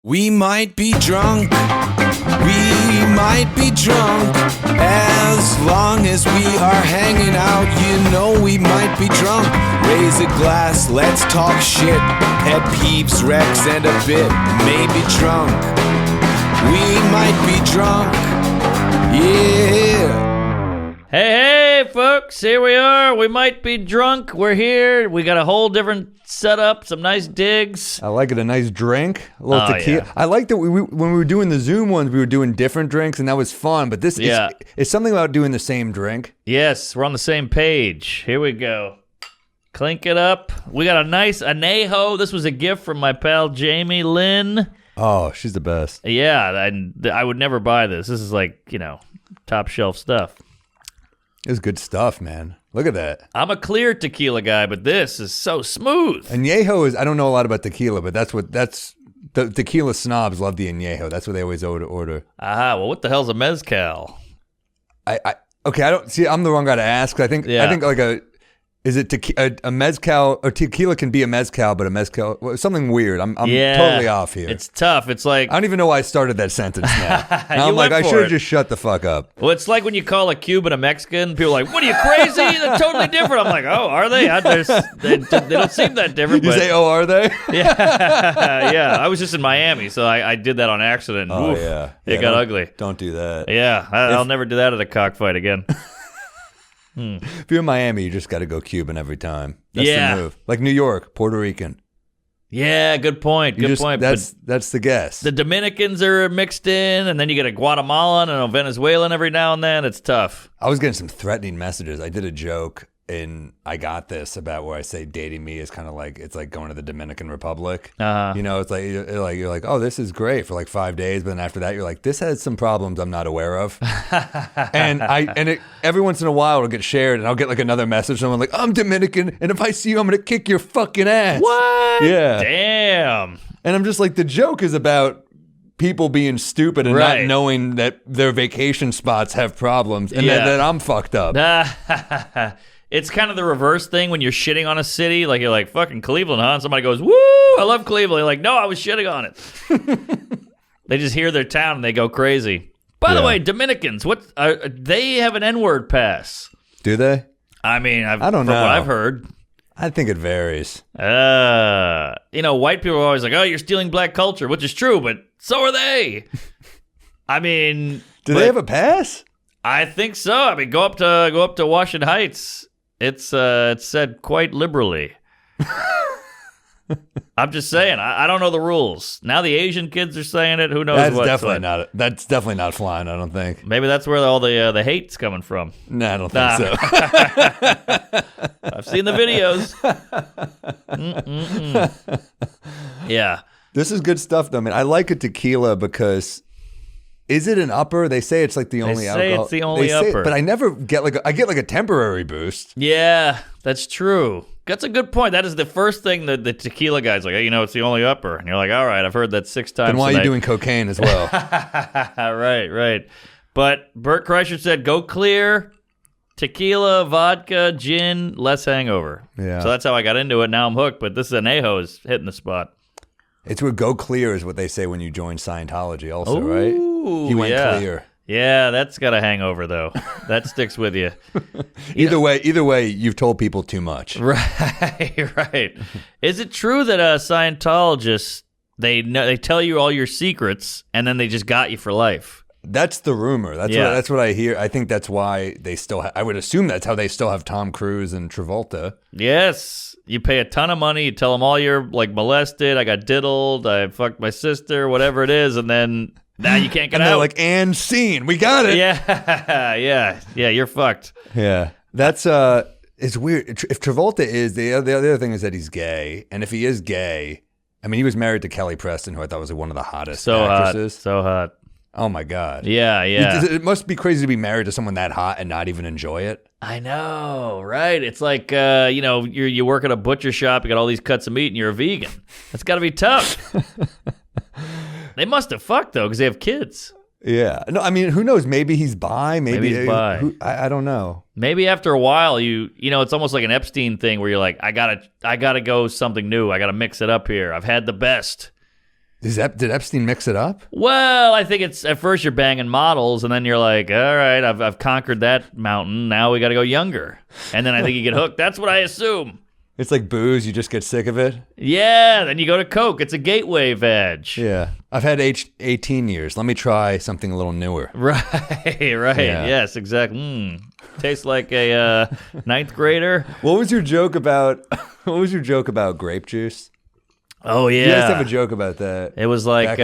We might be drunk, we might be drunk. As long as we are hanging out, you know we might be drunk. Raise a glass, let's talk shit. Pet peeves, Rex, and a bit. Maybe drunk, we might be drunk, yeah. Hey, folks, here we are. We might be drunk. We're here. We got a whole different setup, some nice digs. I like it, a nice drink, a little tequila. Yeah. I like that when we were doing the Zoom ones, we were doing different drinks, and that was fun. But this is it's something about doing the same drink. Yes, we're on the same page. Here we go. Clink it up. We got a nice anejo. This was a gift from my pal Jamie Lynn. Oh, she's the best. Yeah, I would never buy this. This is like, top shelf stuff. It's good stuff, man. Look at that. I'm a clear tequila guy, but this is so smooth. Añejo is, I don't know a lot about tequila, but that's the tequila snobs love the añejo. That's what they always order. Well, what the hell's a mezcal? Okay, I don't see. I'm the wrong guy to ask. I think like is it a mezcal, or tequila can be a mezcal, but a mezcal, something weird. I'm totally off here. It's tough. It's like, I don't even know why I started that sentence now. Now I'm like, I should have just shut the fuck up. Well, it's like when you call a Cuban a Mexican, people are like, what are you, crazy? They're totally different. I'm like, oh, are they? They don't seem that different. You say, oh, are they? Yeah. I was just in Miami, so I did that on accident. Oh, Oof, yeah. It got ugly. Don't do that. Yeah, I'll never do that at a cockfight again. If you're in Miami, you just got to go Cuban every time. That's the move. Like New York, Puerto Rican. Yeah, good point. That's the guess. The Dominicans are mixed in, and then you get a Guatemalan and a Venezuelan every now and then. It's tough. I was getting some threatening messages. I did a joke in I Got This about where I say dating me is kind of like, it's like going to the Dominican Republic. It's like you're like, oh, this is great for like 5 days, but then after that you're like, this has some problems I'm not aware of. and every once in a while it'll get shared, and I'll get like another message, someone like, I'm Dominican, and if I see you, I'm gonna kick your fucking ass. What? Yeah. Damn. And I'm just like, the joke is about people being stupid and not knowing that their vacation spots have problems, and that I'm fucked up. It's kind of the reverse thing when you're shitting on a city. Like, you're like, fucking Cleveland, huh? And somebody goes, woo, I love Cleveland. You're like, no, I was shitting on it. They just hear their town and they go crazy. By the way, Dominicans, they have an N-word pass. Do they? I mean, I don't know. From what I've heard. I think it varies. White people are always like, oh, you're stealing black culture, which is true, but so are they. I mean. Do they have a pass? I think so. I mean, go up to Washington Heights. It's said quite liberally. I'm just saying. I don't know the rules. Now the Asian kids are saying it. Who knows? That's definitely not flying. I don't think. Maybe that's where all the hate's coming from. No, I don't think so. I've seen the videos. Yeah. This is good stuff, though. I mean, I like a tequila because. Is it an upper? They say it's like the only alcohol. They say it's the only upper. But I never get I get like a temporary boost. Yeah, that's true. That's a good point. That is the first thing that the tequila guy's like, hey, it's the only upper. And you're like, all right, I've heard that 6 times. Then why are you doing cocaine as well? Right. But Bert Kreischer said, go clear, tequila, vodka, gin, less hangover. Yeah. So that's how I got into it. Now I'm hooked, but this anejo is hitting the spot. It's where go clear is what they say when you join Scientology also, right? You went clear. Yeah, that's got a hangover, though. That sticks with you. Either way, you've told people too much. Right. Is it true that Scientologists, they tell you all your secrets, and then they just got you for life? That's the rumor. That's what I hear. I think that's why they still I would assume that's how they still have Tom Cruise and Travolta. Yes. You pay a ton of money, you tell them all you're like molested, I got diddled, I fucked my sister, whatever it is, and then now you can't get out. They're like, and scene, we got it. Yeah, you're fucked. Yeah, that's it's weird. If Travolta is the other thing is that he's gay, and if he is gay, I mean, he was married to Kelly Preston, who I thought was one of the hottest actresses. So hot. Oh my God. Yeah. It must be crazy to be married to someone that hot and not even enjoy it. I know, right? It's like, you work at a butcher shop, you got all these cuts of meat, and you're a vegan. That's got to be tough. They must have fucked, though, because they have kids. Yeah. No, I mean, who knows? Maybe he's bi. Maybe he's bi. I don't know. Maybe after a while, it's almost like an Epstein thing where you're like, I gotta go something new. I gotta mix it up here. I've had the best. Did Epstein mix it up? Well, I think it's at first you're banging models, and then you're like, all right, I've conquered that mountain. Now we got to go younger, and then I think you get hooked. That's what I assume. It's like booze. You just get sick of it. Yeah, then you go to coke. It's a gateway veg. Yeah, I've had 18 years. Let me try something a little newer. Right. Yes, exactly. Tastes like a ninth grader. What was your joke about? What was your joke about grape juice? Oh yeah, you guys have a joke about that. It was like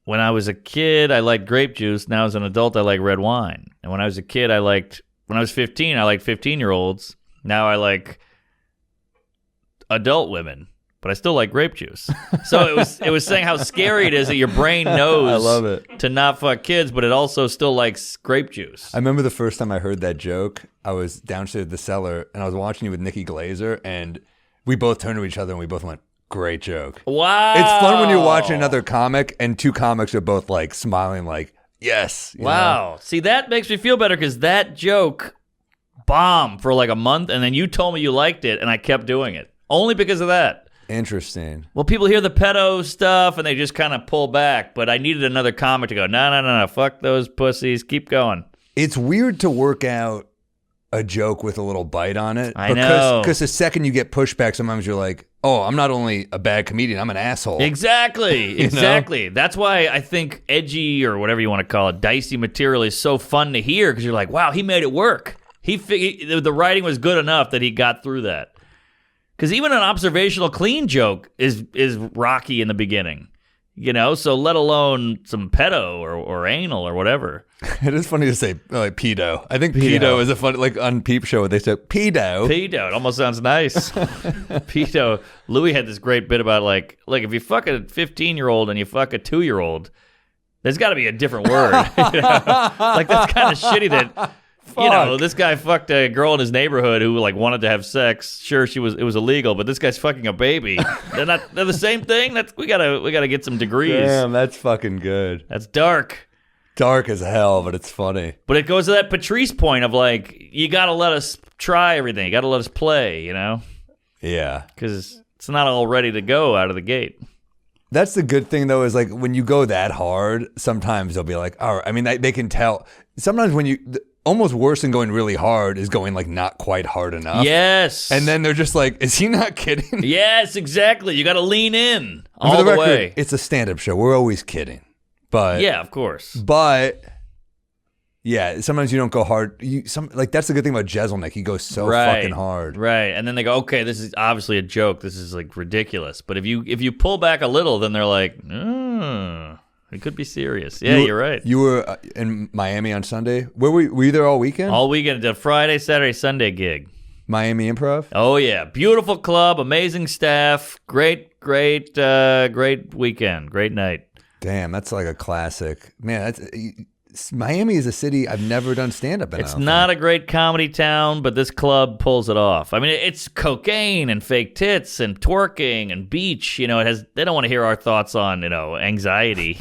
when I was a kid, I liked grape juice. Now as an adult, I like red wine. And when I was a kid, when I was 15, I liked 15-year-olds. Now I like adult women, but I still like grape juice. So it was saying how scary it is that your brain knows I love it. to not fuck kids, but it also still likes grape juice. I remember the first time I heard that joke, I was downstairs at the cellar, and I was watching you with Nikki Glazer, and we both turned to each other, and we both went, great joke. Wow. It's fun when you're watching another comic, and two comics are both like smiling like, yes. Wow. See, that makes me feel better because that joke bombed for like a month, and then you told me you liked it, and I kept doing it. Only because of that. Interesting. Well, people hear the pedo stuff and they just kind of pull back, but I needed another comic to go, no, fuck those pussies, keep going. It's weird to work out a joke with a little bite on it. I know. Because the second you get pushback, sometimes you're like, oh, I'm not only a bad comedian, I'm an asshole. Exactly. That's why I think edgy or whatever you want to call it, dicey material is so fun to hear because you're like, wow, he made it work. The writing was good enough that he got through that. Because even an observational clean joke is rocky in the beginning, so let alone some pedo or anal or whatever. It is funny to say like pedo. I think pedo is a fun, like on Peep Show, they say pedo. Pedo, it almost sounds nice. Pedo. Louis had this great bit about like if you fuck a 15-year-old and you fuck a 2-year-old, there's got to be a different word. Like that's kind of shitty that... this guy fucked a girl in his neighborhood who like wanted to have sex. Sure, it was illegal, but this guy's fucking a baby. They're the same thing. We gotta get some degrees. Damn, that's fucking good. That's dark. Dark as hell, but it's funny. But it goes to that Patrice point of like, you gotta let us try everything. You gotta let us play, Yeah. Because it's not all ready to go out of the gate. That's the good thing, though, is like when you go that hard, sometimes they'll be like, all right. I mean, they can tell. Sometimes when almost worse than going really hard is going like not quite hard enough. Yes. And then they're just like, is he not kidding? Yes, exactly. You got to lean in all the the record, way. It's a stand-up show. We're always kidding. But yeah, of course. But yeah, sometimes you don't go hard. That's the good thing about Jeselnik. He goes so fucking hard. Right. And then they go, okay, this is obviously a joke. This is like ridiculous. But if you pull back a little, then they're like, it could be serious. Yeah, you're right. You were in Miami on Sunday. Were you there all weekend? All weekend. A Friday, Saturday, Sunday gig. Miami Improv? Oh, yeah. Beautiful club, amazing staff, great weekend, great night. Damn, that's like a classic. Man, Miami is a city I've never done stand-up in. It's not a great comedy town, but this club pulls it off. I mean, it's cocaine and fake tits and twerking and beach. They don't want to hear our thoughts on, anxiety.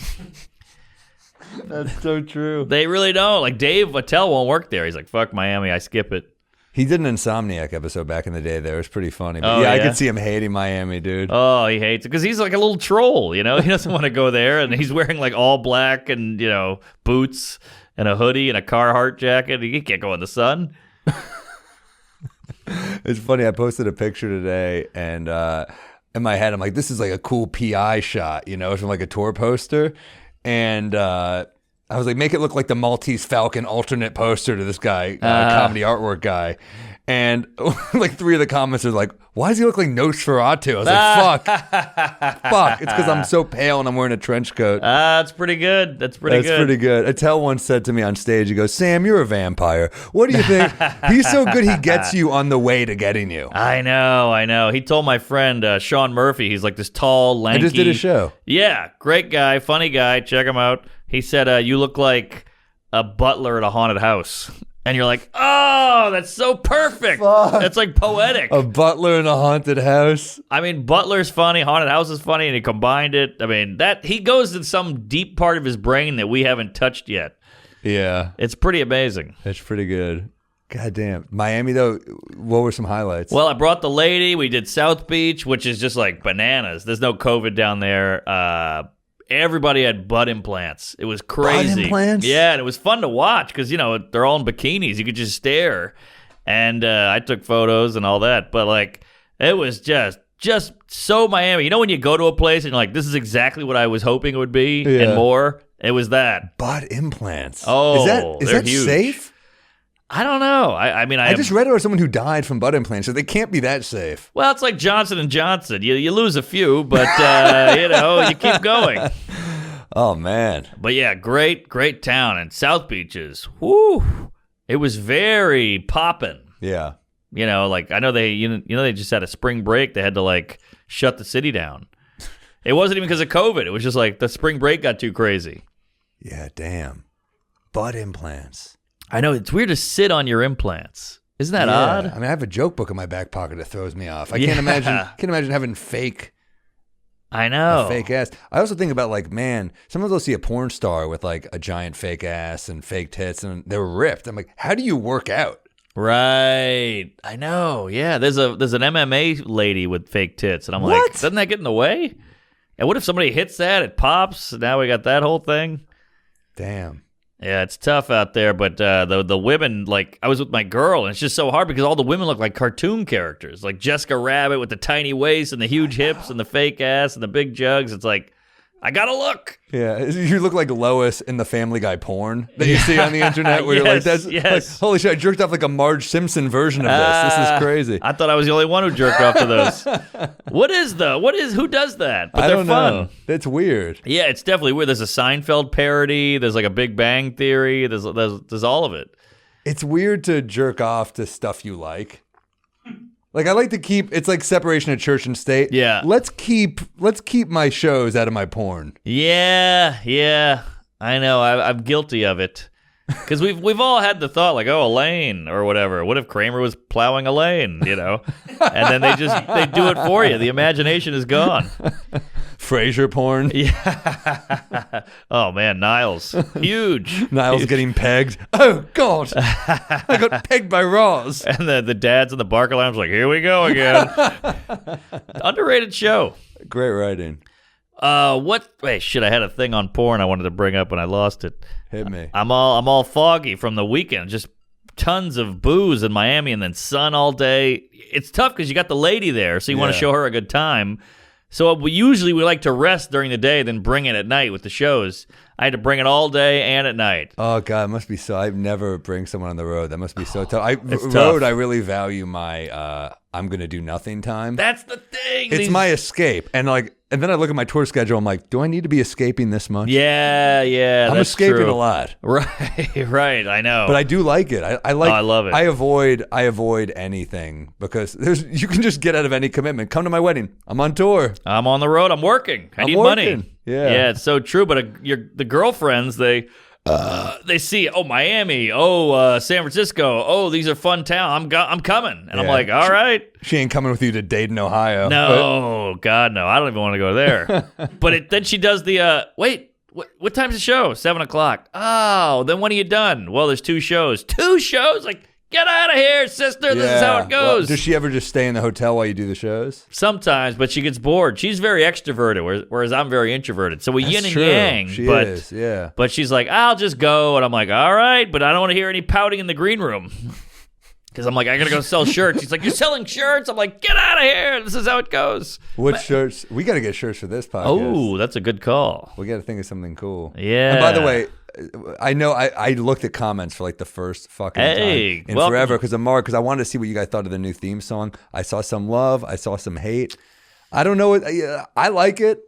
That's so true. They really don't. Like, Dave Attell won't work there. He's like, fuck Miami, I skip it. He did an Insomniac episode back in the day there. It was pretty funny. But I could see him hating Miami, dude. Oh, he hates it because he's like a little troll, He doesn't want to go there, and he's wearing like all black and, boots and a hoodie and a Carhartt jacket. He can't go in the sun. It's funny. I posted a picture today, and in my head, I'm like, this is like a cool PI shot, It's from like a tour poster. And I was like, make it look like the Maltese Falcon alternate poster to this guy, comedy artwork guy. And like 3 of the comments are like, why does he look like Nosferatu? I was like, fuck. It's because I'm so pale and I'm wearing a trench coat. That's pretty good. That's pretty good. Attell once said to me on stage, he goes, Sam, you're a vampire. What do you think? He's so good he gets you on the way to getting you. I know. He told my friend Sean Murphy, he's like this tall, lanky. I just did a show. Yeah, great guy, funny guy. Check him out. He said, you look like a butler at a haunted house. And you're like, oh, that's so perfect. Fuck. That's like poetic. A butler in a haunted house. I mean, butler's funny, haunted house is funny, and he combined it. I mean, that he goes to some deep part of his brain that we haven't touched yet. Yeah. It's pretty amazing. That's pretty good. God damn. Miami, though, what were some highlights? Well, I brought the lady. We did South Beach, which is just like bananas. There's no COVID down there. Everybody had butt implants. It was crazy. Butt implants? Yeah, and it was fun to watch because, they're all in bikinis. You could just stare. And I took photos and all that. But, like, it was just so Miami. When you go to a place and you're like, this is exactly what I was hoping it would be and more? It was that. Butt implants. Oh, is that huge. safe? I don't know. I just read about someone who died from butt implants, so they can't be that safe. Well, it's like Johnson & Johnson. You lose a few, but, you keep going. Oh, man. But, yeah, great town. And South Beaches, whoo, it was very poppin'. Yeah. I know they just had a spring break. They had to, like, shut the city down. It wasn't even because of COVID. It was just like the spring break got too crazy. Yeah, damn. Butt implants. I know, it's weird to sit on your implants. Isn't that odd? I mean, I have a joke book in my back pocket that throws me off. I can't imagine having fake. I know. A fake ass. I also think about, like, man, sometimes I'll see a porn star with, like, a giant fake ass and fake tits, and they're ripped. I'm like, how do you work out? Right. I know. Yeah, there's an MMA lady with fake tits, and I'm like, doesn't that get in the way? And what if somebody hits that, it pops, now we got that whole thing? Damn. Yeah, it's tough out there, but the women, like, I was with my girl, and it's just so hard because all the women look like cartoon characters, like Jessica Rabbit with the tiny waist and the huge hips and the fake ass and the big jugs. It's like, I gotta look. Yeah, you look like Lois in the Family Guy porn that you see on the internet where you're like, like, holy shit, I jerked off like a Marge Simpson version of this. This is crazy. I thought I was the only one who jerked off to those. Who does that? But I they're don't fun. know. That's weird. Yeah, it's definitely weird. There's a Seinfeld parody. There's like a Big Bang Theory. There's all of it. It's weird to jerk off to stuff you like. Like, I like to keep, it's like separation of church and state. Yeah. Let's keep my shows out of my porn. Yeah. I know. I'm guilty of it. Because we've all had the thought, like, oh, a lane or whatever. What if Kramer was plowing a lane, And then they do it for you. The imagination is gone. Frasier porn. Yeah. Oh, man, Niles. Huge. Niles getting pegged. Oh, God. I got pegged by Roz. And the dads in the Barker Lounge like, here we go again. Underrated show. Great writing. Shit, I had a thing on porn I wanted to bring up and I lost it. Hit me. I'm all foggy from the weekend. Just tons of booze in Miami and then sun all day. It's tough because you got the lady there, so you want to show her a good time. So we like to rest during the day, then bring it at night with the shows. I had to bring it all day and at night. Oh, God, it must be so. I've never bring someone on the road. That must be so tough. Tough. I really value my I'm going to do nothing time. That's the thing. It's my escape. And then I look at my tour schedule. I'm like, do I need to be escaping this much? Yeah. I'm escaping a lot. Right. I know. But I do like it. I love it. I avoid anything because you can just get out of any commitment. Come to my wedding. I'm on tour. I'm on the road. I'm working. I need money. Yeah, it's so true. But the girlfriends, they see, Miami, San Francisco, these are fun towns. I'm coming, and I'm like, all right. She ain't coming with you to Dayton, Ohio. No, God, no. I don't even want to go there. But then she does the wait. What time's the show? 7:00. Oh, then when are you done? Well, there's 2 shows. 2 shows? Like, get out of here, sister. This is how it goes. Well, does she ever just stay in the hotel while you do the shows? Sometimes, but she gets bored. She's very extroverted, whereas I'm very introverted. So we yin and yang. She is, yeah. But she's like, I'll just go. And I'm like, all right, but I don't want to hear any pouting in the green room. Because I'm like, I got to go sell shirts. She's like, you're selling shirts? I'm like, get out of here. This is how it goes. What shirts? We got to get shirts for this podcast. Oh, that's a good call. We got to think of something cool. Yeah. And by the way, I know I looked at comments for like the first fucking time in forever because I wanted to see what you guys thought of the new theme song. I saw some love. I saw some hate. I don't know. I like it.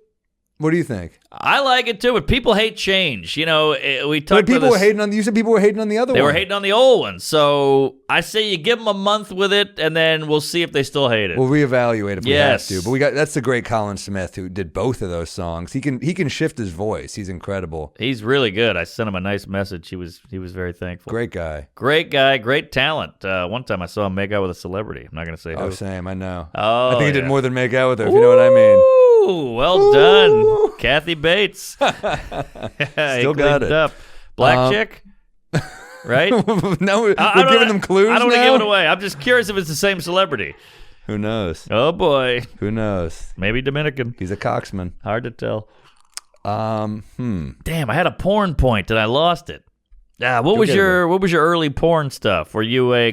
What do you think? I like it too, but people hate change. We talked But people about were hating on. You said people were hating on the other one. They were hating on the old one. So I say you give them a month with it, and then we'll see if they still hate it. We'll reevaluate if we have to. But that's the great Colin Smith who did both of those songs. He can shift his voice. He's incredible. He's really good. I sent him a nice message. He was very thankful. Great guy. Great talent. One time I saw him make out with a celebrity. I'm not going to say who. Oh, same. I know. Oh, I think he did more than make out with her, if you know what I mean. Ooh, well done. Kathy Bates. Still got it. Up. Black chick? right? No, we're giving them clues. I don't want to now? give it away. I'm just curious if it's the same celebrity. Who knows? Oh boy, Who knows? maybe Dominican. He's a coxman. Hard to tell. Damn, I had a porn point and I lost it. What was your early porn stuff? Were you a?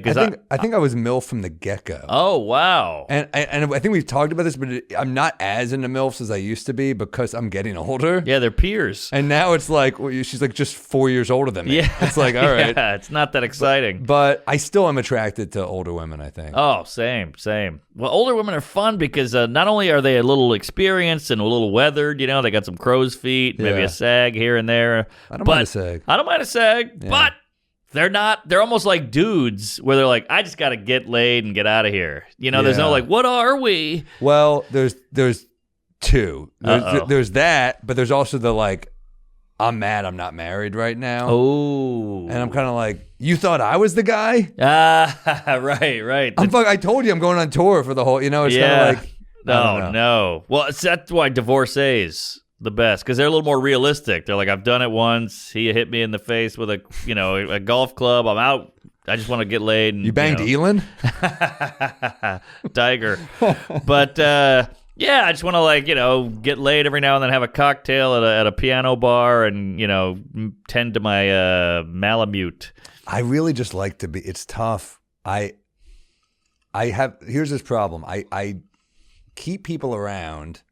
I think I was MILF from the get-go. Oh wow! And I think we've talked about this, but I'm not as into MILFs as I used to be because I'm getting older. Yeah, they're peers. And now it's like she's like just 4 years older than me. Yeah, it's like all right. Yeah, it's not that exciting. But I still am attracted to older women. I think. Oh, same. Well, older women are fun because not only are they a little experienced and a little weathered, they got some crow's feet, maybe a sag here and there. I don't mind a sag. I don't mind a sag, but they're almost like dudes where they're like, I just got to get laid and get out of here. There's no like, what are we? Well, there's two. There's that, but there's also the like, I'm mad I'm not married right now. Oh. And I'm kind of like, you thought I was the guy? Right. I told you I'm going on tour for the whole, it's kind of like. No. Well, that's why divorcees the best, because they're a little more realistic. They're like, I've done it once. He hit me in the face with a golf club. I'm out. I just want to get laid. And, you banged Elon? Tiger. But, I just want to get laid every now and then, have a cocktail at a piano bar and, tend to my Malamute. I really just like to be, it's tough. Here's this problem. I keep people around,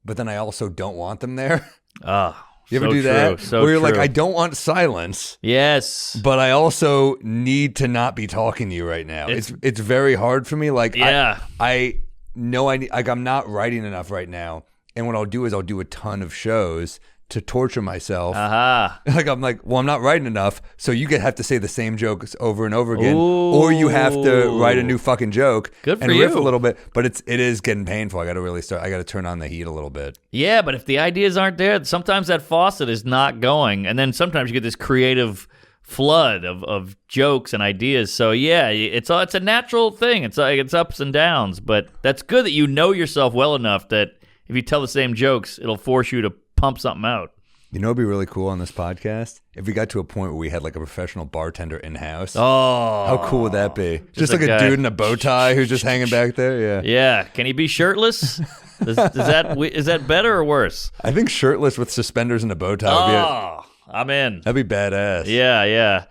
but then I also don't want them there. You ever do that? So where you're true. like, I don't want silence. Yes. But I also need to not be talking to you right now. It's very hard for me. Like, I know I'm not writing enough right now. And what I'll do is I'll do a ton of shows to torture myself. Like, I'm like, well, I'm not writing enough, so you have to say the same jokes over and over again. Ooh. Or you have to write a new fucking joke. Good for and you. riff a little bit. But it is getting painful. I got to turn on the heat a little bit. Yeah, but if the ideas aren't there, sometimes that faucet is not going. And then sometimes you get this creative flood of jokes and ideas. So yeah, it's a natural thing. It's ups and downs, but that's good that you know yourself well enough that if you tell the same jokes, it'll force you to pump something out. It'd be really cool on this podcast if we got to a point where we had like a professional bartender in house. Oh, how cool would that be? Just like a a dude in a bow tie who's just hanging back there. Yeah. Can he be shirtless? Is that better or worse? I think shirtless with suspenders and a bow tie. I'm in. That'd be badass. Yeah.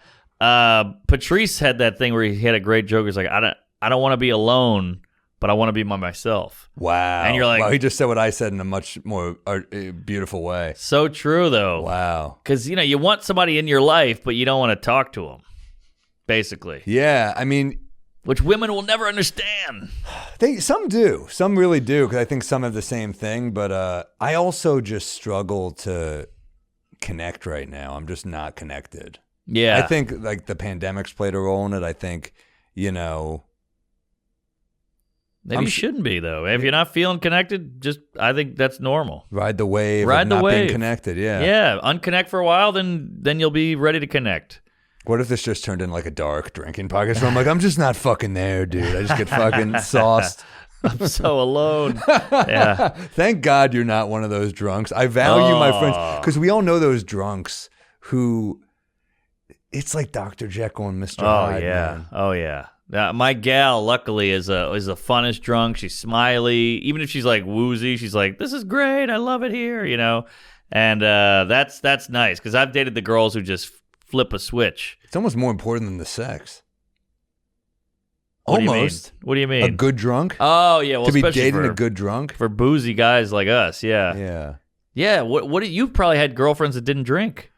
Patrice had that thing where he had a great joke. He's like, I don't want to be alone, but I want to be by myself. Wow. And you're like, wow, he just said what I said in a much more beautiful way. So true, though. Wow. Because, you want somebody in your life, but you don't want to talk to them, basically. Yeah, I mean. Which women will never understand. Some do. Some really do, because I think some have the same thing. But I also just struggle to connect right now. I'm just not connected. Yeah. I think, like, the pandemic's played a role in it. I think, Maybe you shouldn't be, though. If you're not feeling connected, I think that's normal. Ride the wave of not being connected, yeah. Yeah, unconnect for a while, then you'll be ready to connect. What if this just turned into like a dark drinking podcast where I'm like, I'm just not fucking there, dude. I just get fucking sauced. I'm so alone. Yeah. Thank God you're not one of those drunks. I value my friends, because we all know those drunks who, it's like Dr. Jekyll and Mr. Hyde. Man. Oh, yeah. My gal, luckily, is the funnest drunk. She's smiley. Even if she's like woozy, she's like, "This is great. I love it here," And that's nice, because I've dated the girls who just flip a switch. It's almost more important than the sex. What Almost. What do you mean? A good drunk? Oh yeah, well, to be dating a good drunk for boozy guys like us. Yeah. What you've probably had girlfriends that didn't drink.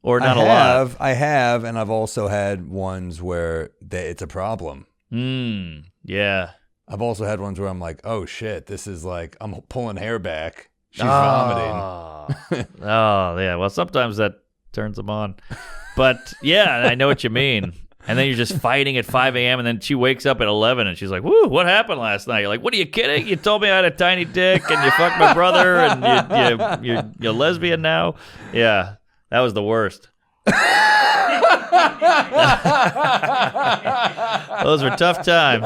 Or not a lot. I have, and I've also had ones where it's a problem. Yeah. I've also had ones where I'm like, oh shit, this is like, I'm pulling hair back. She's vomiting. Oh, yeah. Well, sometimes that turns them on. But yeah, I know what you mean. And then you're just fighting at 5 a.m. and then she wakes up at 11 and she's like, "Woo, what happened last night?" You're like, "What, are you kidding? You told me I had a tiny dick and you fucked my brother and you're lesbian now." Yeah. That was the worst. Those were tough times.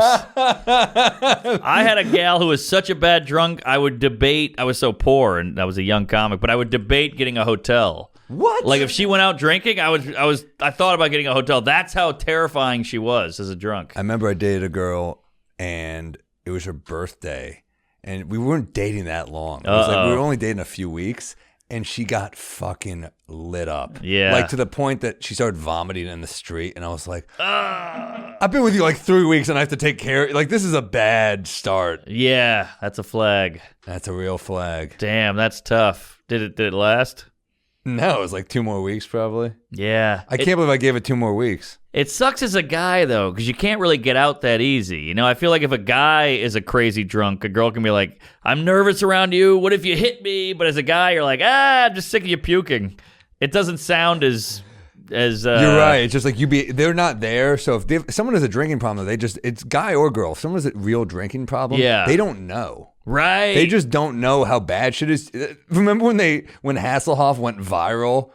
I had a gal who was such a bad drunk, I would debate. I was so poor and I was a young comic, but I would debate getting a hotel. What? Like if she went out drinking, I thought about getting a hotel. That's how terrifying she was as a drunk. I remember I dated a girl and it was her birthday and we weren't dating that long. It was like we were only dating a few weeks and she got fucking lit up. Yeah. Like to the point that she started vomiting in the street and I was like, I've been with you like 3 weeks and I have to take care of like this is a bad start. Yeah, that's a flag. That's a real flag. Damn, that's tough. Did it last? No, it was like 2 more weeks probably. Yeah. I can't believe I gave it 2 more weeks. It sucks as a guy, though, because you can't really get out that easy. You know, I feel like if a guy is a crazy drunk, a girl can be like, I'm nervous around you. What if you hit me? But as a guy, you're like, I'm just sick of you puking. It doesn't sound as you're right. It's just like they're not there. So if someone has a drinking problem, it's guy or girl. If someone has a real drinking problem, they don't know. Right. They just don't know how bad shit is. Remember when Hasselhoff went viral?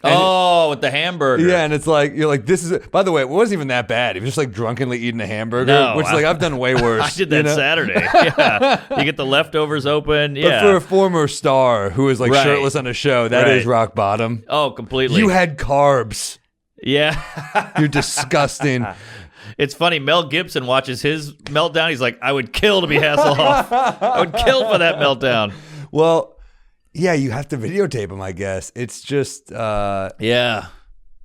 With the hamburger. Yeah, and it's like, you're like, this is, by the way, it wasn't even that bad. He was just like drunkenly eating a hamburger, which like I've done way worse. I did that Saturday. Yeah. You get the leftovers open. Yeah. But for a former star who is like shirtless on a show, that is rock bottom. Oh, completely. You had carbs. Yeah. You're disgusting. It's funny. Mel Gibson watches his meltdown. He's like, I would kill to be Hasselhoff. I would kill for that meltdown. Well, yeah, you have to videotape him, I guess. It's just... yeah.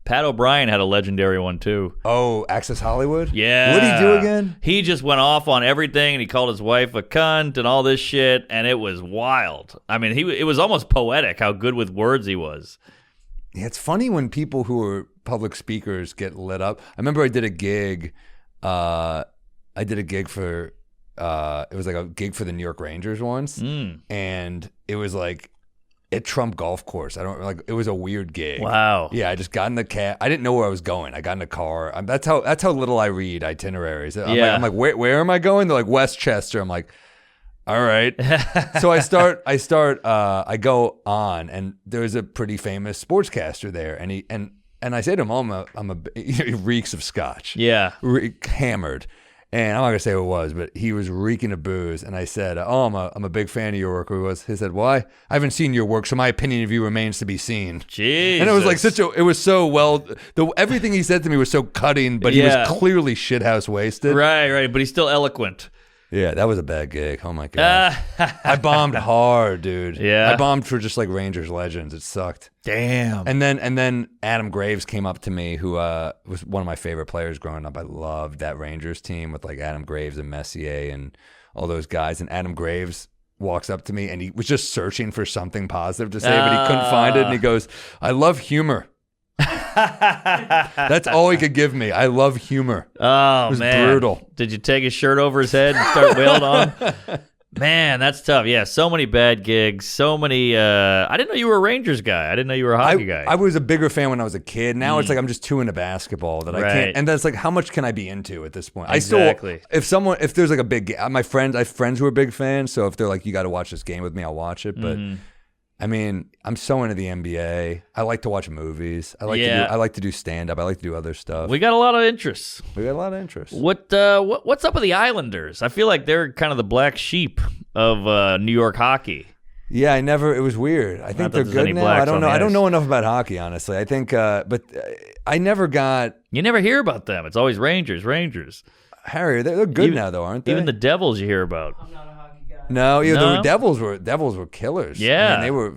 Pat O'Brien had a legendary one, too. Oh, Access Hollywood? Yeah. What did he do again? He just went off on everything, and he called his wife a cunt and all this shit, and it was wild. I mean, it was almost poetic how good with words he was. Yeah, it's funny when people who are public speakers get lit up. I remember I did a gig. For... it was like a gig for the New York Rangers once, and it was like at Trump Golf Course. It was a weird gig. Wow. Yeah, I just got in the cab. I didn't know where I was going. I got in the car. That's how little I read itineraries. I'm like, where am I going? They're like Westchester. I'm like, all right. So I go on, and there's a pretty famous sportscaster there, and I say to him, he reeks of scotch. Yeah. Hammered. And I'm not gonna say who it was, but he was reeking of booze. And I said, I'm a big fan of your work. He said, why? I haven't seen your work, so my opinion of you remains to be seen. Jesus. And it was like it was so everything he said to me was so cutting, but he was clearly shithouse wasted. Right. But he's still eloquent. Yeah, that was a bad gig. Oh my God. I bombed hard, dude. Yeah. I bombed for just like Rangers legends. It sucked. Damn. And then Adam Graves came up to me, who was one of my favorite players growing up. I loved that Rangers team with like Adam Graves and Messier and all those guys. And Adam Graves walks up to me and he was just searching for something positive to say, but he couldn't find it. And he goes, I love humor. That's all he could give me. I love humor. Oh, it was man. brutal. Did you take his shirt over his head and start wailing on him? Man, that's tough. Yeah, so many bad gigs. So many. I didn't know you were a Rangers guy. I didn't know you were a hockey guy. I was a bigger fan when I was a kid. Now it's like I'm just too into basketball that I can't. And that's like, how much can I be into at this point? Exactly. If there's like a big, I have friends who are big fans. So if they're like, you got to watch this game with me, I'll watch it. But I mean, I'm so into the NBA. I like to watch movies. I like to do stand up. I like to do other stuff. We got a lot of interests. What's up with the Islanders? I feel like they're kind of the black sheep of New York hockey. Yeah, it was weird. I think they're good now. I don't know. I don't know enough about hockey, honestly. I think, but I never got. You never hear about them. It's always Rangers. Harry, they're good now, though, aren't they? Even the Devils you hear about. I'm not a hockey guy. No, the Devils were killers. Yeah, I mean, they were.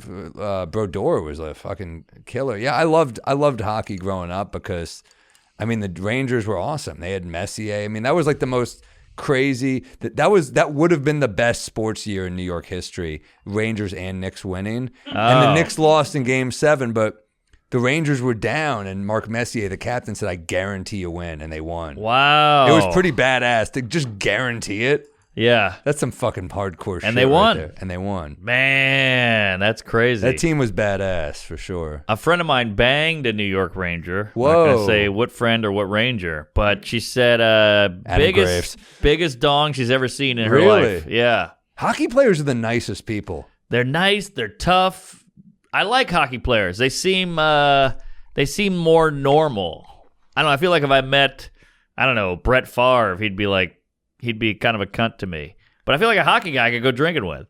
Brodeur was a fucking killer. Yeah, I loved hockey growing up because, I mean, the Rangers were awesome. They had Messier. I mean, that was like the most crazy. That would have been the best sports year in New York history. Rangers and Knicks winning, and the Knicks lost in Game 7, but the Rangers were down, and Mark Messier, the captain, said, "I guarantee you win," and they won. Wow, it was pretty badass to just guarantee it. Yeah. That's some fucking hardcore shit. And they won. Right there. And they won. Man, that's crazy. That team was badass for sure. A friend of mine banged a New York Ranger. Whoa. I'm not going to say what friend or what Ranger, but she said biggest dong she's ever seen in her life. Yeah. Hockey players are the nicest people. They're nice. They're tough. I like hockey players. They seem more normal. I don't know. I feel like if I met, I don't know, Brett Favre, he'd be kind of a cunt to me. But I feel like a hockey guy I could go drinking with.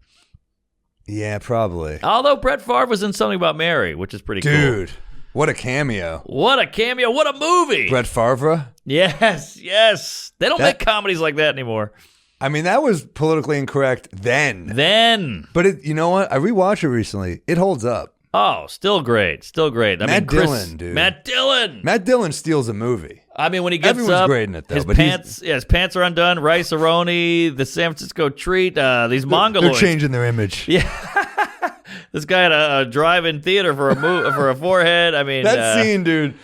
Yeah, probably. Although Brett Favre was in Something About Mary, which is pretty cool. Dude, what a cameo. What a cameo. What a movie. Brett Favre? Yes. They don't make comedies like that anymore. I mean, that was politically incorrect then. But you know what? I rewatched it recently. It holds up. Oh, still great. Matt Dillon, dude. Matt Dillon. Matt Dillon steals a movie. I mean, when he gets Everyone's up, great in it, though, his but pants are undone. Rice-A-Roni, the San Francisco treat, these Mongoloids. They're changing their image. Yeah. This guy had a drive-in theater for a forehead. I mean, that scene, dude.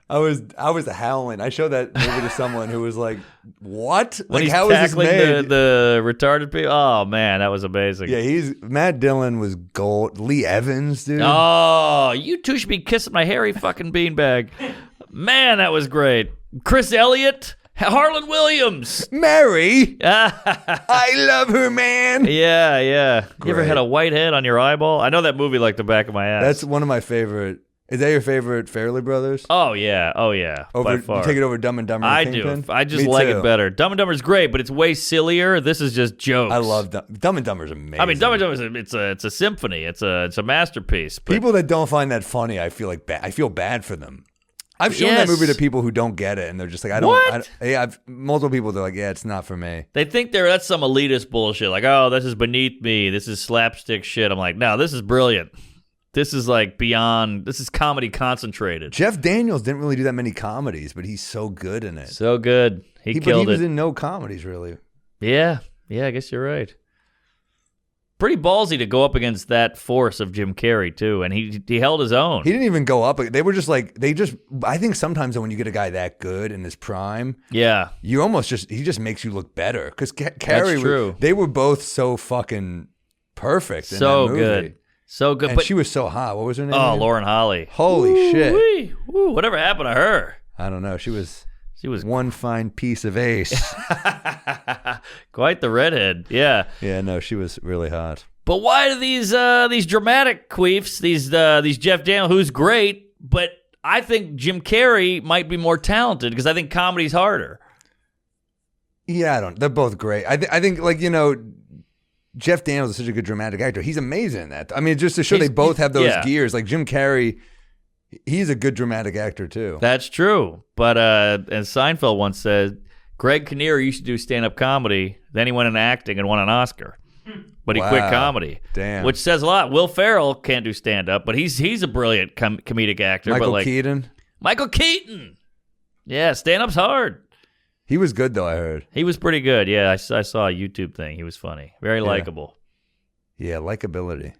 I was howling. I showed that movie to someone who was like, "What? When like, he's how is this tackling made?" the retarded people. Oh man, that was amazing. Yeah, Matt Dillon was gold. Lee Evans, dude. Oh, you two should be kissing my hairy fucking beanbag. Man, that was great. Chris Elliott, Harlan Williams, Mary. I love her, man. Yeah. You ever Great. had a white head on your eyeball? I know that movie like the back of my ass. That's one of my favorite. Is that your favorite Farrelly Brothers? Oh yeah. By far. You take it over Dumb and Dumber. I and do. Kingpin? I just Me like too. it better. Dumb and Dumber is great, but it's way sillier. This is just jokes. I love Dumb and Dumber is amazing. I mean, Dumb and Dumber is it's a symphony. It's a masterpiece. But People that don't find that funny, I feel bad for them. I've shown that movie to people who don't get it, and they're just like, I've multiple people. They're like, yeah, it's not for me. They think that's some elitist bullshit. Like, oh, this is beneath me. This is slapstick shit. I'm like, no, this is brilliant. This is like beyond. This is comedy concentrated. Jeff Daniels didn't really do that many comedies, but he's so good in it. So good. He killed it. He was in no comedies, really. Yeah, I guess you're right. Pretty ballsy to go up against that force of Jim Carrey too, and he held his own. He didn't even go up. They were just like I think sometimes when you get a guy that good in his prime, yeah, you almost he just makes you look better because Carrey. That's true. They were both so fucking perfect. So in that movie. good. So good. And but she was so hot. What was her name? Oh, Lauren Holly. Holy shit. Whatever happened to her? I don't know. She was one fine piece of ace. Quite the redhead. Yeah. Yeah, no, she was really hot. But why do these dramatic queefs, these Jeff Daniels, who's great, but I think Jim Carrey might be more talented because I think comedy's harder. Yeah, they're both great. I think Jeff Daniels is such a good dramatic actor. He's amazing in that. I mean, just to show they both have those gears. Like Jim Carrey, he's a good dramatic actor too. That's true. But as Seinfeld once said, Greg Kinnear used to do stand-up comedy. Then he went into acting and won an Oscar. But he quit comedy. Damn. Which says a lot. Will Ferrell can't do stand-up, but he's a brilliant comedic actor. Michael Keaton. Michael Keaton. Yeah, stand-up's hard. He was good, though, I heard. He was pretty good. Yeah, I saw a YouTube thing. He was funny. Very likable. Yeah, likability.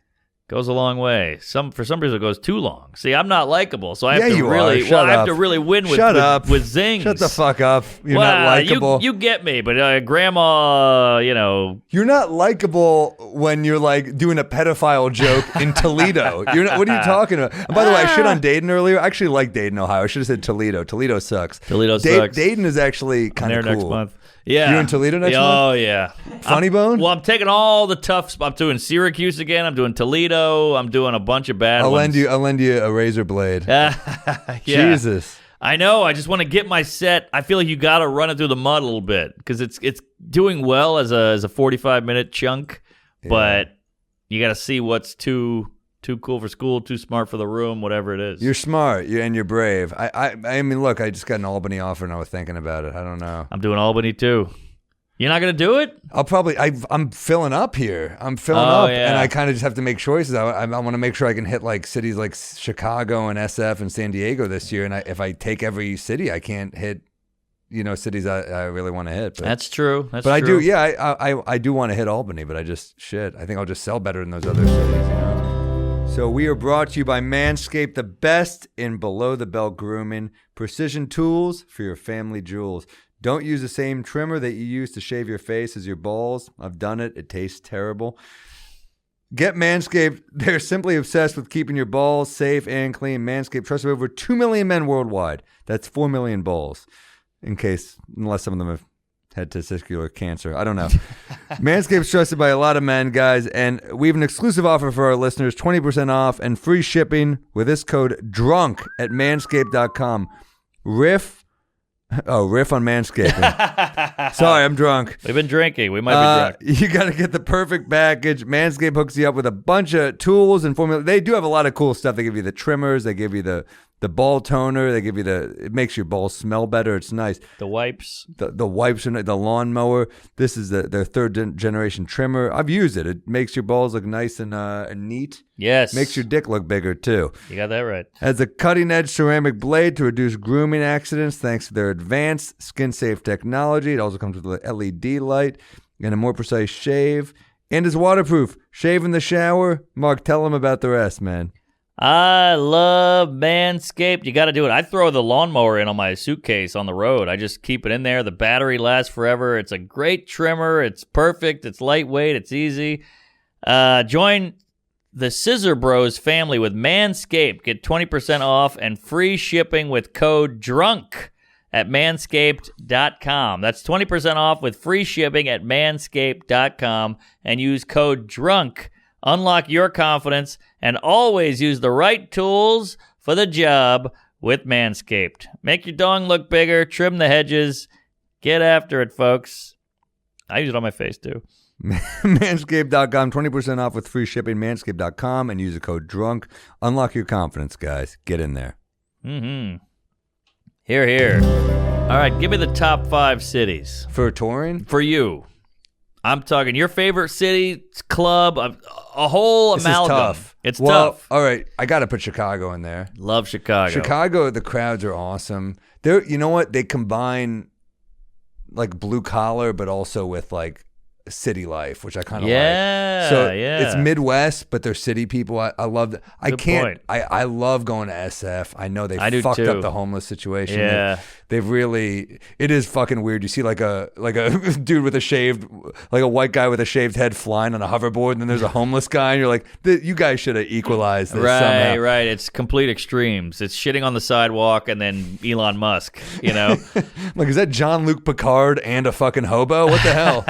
Goes a long way. For some reason, it goes too long. See, I'm not likable, so I have to really win with zings. Shut the fuck up. You're not likable. You get me, but grandma, You're not likable when you're like doing a pedophile joke in Toledo. What are you talking about? And by the way, I shit on Dayton earlier. I actually like Dayton, Ohio. I should have said Toledo. Toledo sucks. Sucks. Dayton is actually kind of cool. Next month. Yeah. You in Toledo next month? Oh, yeah. Funny Bone? Well, I'm taking all the tough. I'm doing Syracuse again. I'm doing Toledo. I'm doing a bunch of bad ones. I'll lend you a razor blade. Yeah. Jesus. I know. I just want to get my set. I feel like you got to run it through the mud a little bit because it's doing well as a 45-minute chunk, but you got to see what's too cool for school, too smart for the room, whatever it is. You're smart, and you're brave. I mean, look, I just got an Albany offer, and I was thinking about it. I don't know. I'm doing Albany too. You're not gonna do it? I'm filling up here. I'm filling up, and I kind of just have to make choices. I want to make sure I can hit like cities like Chicago and SF and San Diego this year. And if I take every city, I can't hit, cities I really want to hit. But, that's true. But I do, I do want to hit Albany, but I think I'll just sell better in those other cities, So we are brought to you by Manscaped, the best in below-the-belt grooming. Precision tools for your family jewels. Don't use the same trimmer that you use to shave your face as your balls. I've done it. It tastes terrible. Get Manscaped. They're simply obsessed with keeping your balls safe and clean. Manscaped trusts over 2 million men worldwide. That's 4 million balls, unless some of them have had testicular cancer. I don't know. Manscaped's trusted by a lot of men, guys, and we have an exclusive offer for our listeners, 20% off and free shipping with this code DRUNK at manscaped.com. Riff, Oh, riff on manscaping. Sorry, I'm drunk. We've been drinking. We might be drunk. You got to get the perfect package. Manscaped hooks you up with a bunch of tools and formula. They do have a lot of cool stuff. They give you the trimmers. They give you the ball toner. They give you it makes your balls smell better. It's nice. The wipes. The wipes, and the lawnmower. This is their third generation trimmer. I've used it. It makes your balls look nice and neat. Yes. Makes your dick look bigger, too. You got that right. Has a cutting-edge ceramic blade to reduce grooming accidents thanks to their advanced skin-safe technology. It also comes with an LED light and a more precise shave. And is waterproof. Shave in the shower. Mark, tell them about the rest, man. I love Manscaped. You got to do it. I throw the lawnmower in on my suitcase on the road. I just keep it in there. The battery lasts forever. It's a great trimmer. It's perfect. It's lightweight. It's easy. Join the Scissor Bros family with Manscaped. Get 20% off and free shipping with code DRUNK at manscaped.com. That's 20% off with free shipping at manscaped.com and use code DRUNK. Unlock your confidence and always use the right tools for the job with Manscaped. Make your dong look bigger, trim the hedges. Get after it, folks. I use it on my face, too. Manscaped.com, 20% off with free shipping. Manscaped.com and use the code DRUNK. Unlock your confidence, guys. Get in there. Mm-hmm. Here. All right, give me the top 5 cities. For touring? For you. I'm talking your favorite city, club, a whole amalgam. Is tough. It's tough. All right, I got to put Chicago in there. Love Chicago. Chicago, the crowds are awesome. You know what? They combine like blue collar, but also with like city life, which I kind of like. So it's Midwest, but they're city people. I love that. I love going to SF. I know they fucked up the homeless situation. Yeah. They've really, it is fucking weird. You see like a dude with like a white guy with a shaved head flying on a hoverboard, and then there's a homeless guy, and you're like, you guys should have equalized this somehow. Right. It's complete extremes. It's shitting on the sidewalk and then Elon Musk, you know? Like, is that Jean-Luc Picard and a fucking hobo? What the hell?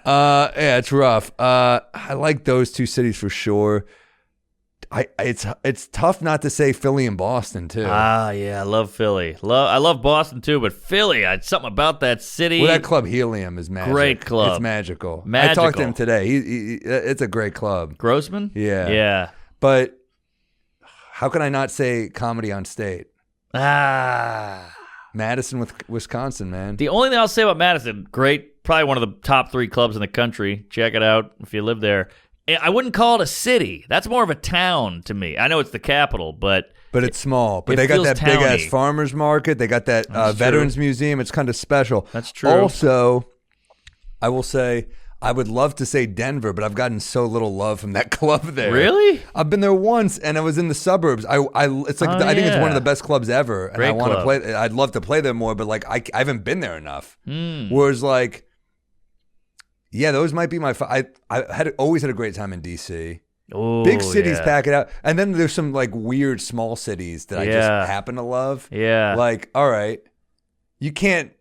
Yeah, it's rough. I like those two cities for sure. It's tough not to say Philly and Boston too. Yeah, I love Philly. I love Boston too, but Philly, something about that city. Well, that club Helium is magic. Great club. It's magical. I talked to him today. It's a great club. Grossman? Yeah. But how can I not say Comedy on State? Madison with Wisconsin, man. The only thing I'll say about Madison, great, probably one of the top 3 clubs in the country. Check it out if you live there. I wouldn't call it a city. That's more of a town to me. I know it's the capital, but it's small. But they got that big ass farmers market. They got that Veterans Museum. It's kind of special. That's true. Also, I will say I would love to say Denver, but I've gotten so little love from that club there. Really? I've been there once, and I was in the suburbs. I think it's one of the best clubs ever, and I want to play. I'd love to play there more, but like I haven't been there enough. Whereas like. Yeah, those might be my. I always had a great time in DC. Ooh, big cities pack it out, and then there's some like weird small cities that I just happen to love. Yeah, like all right, you can't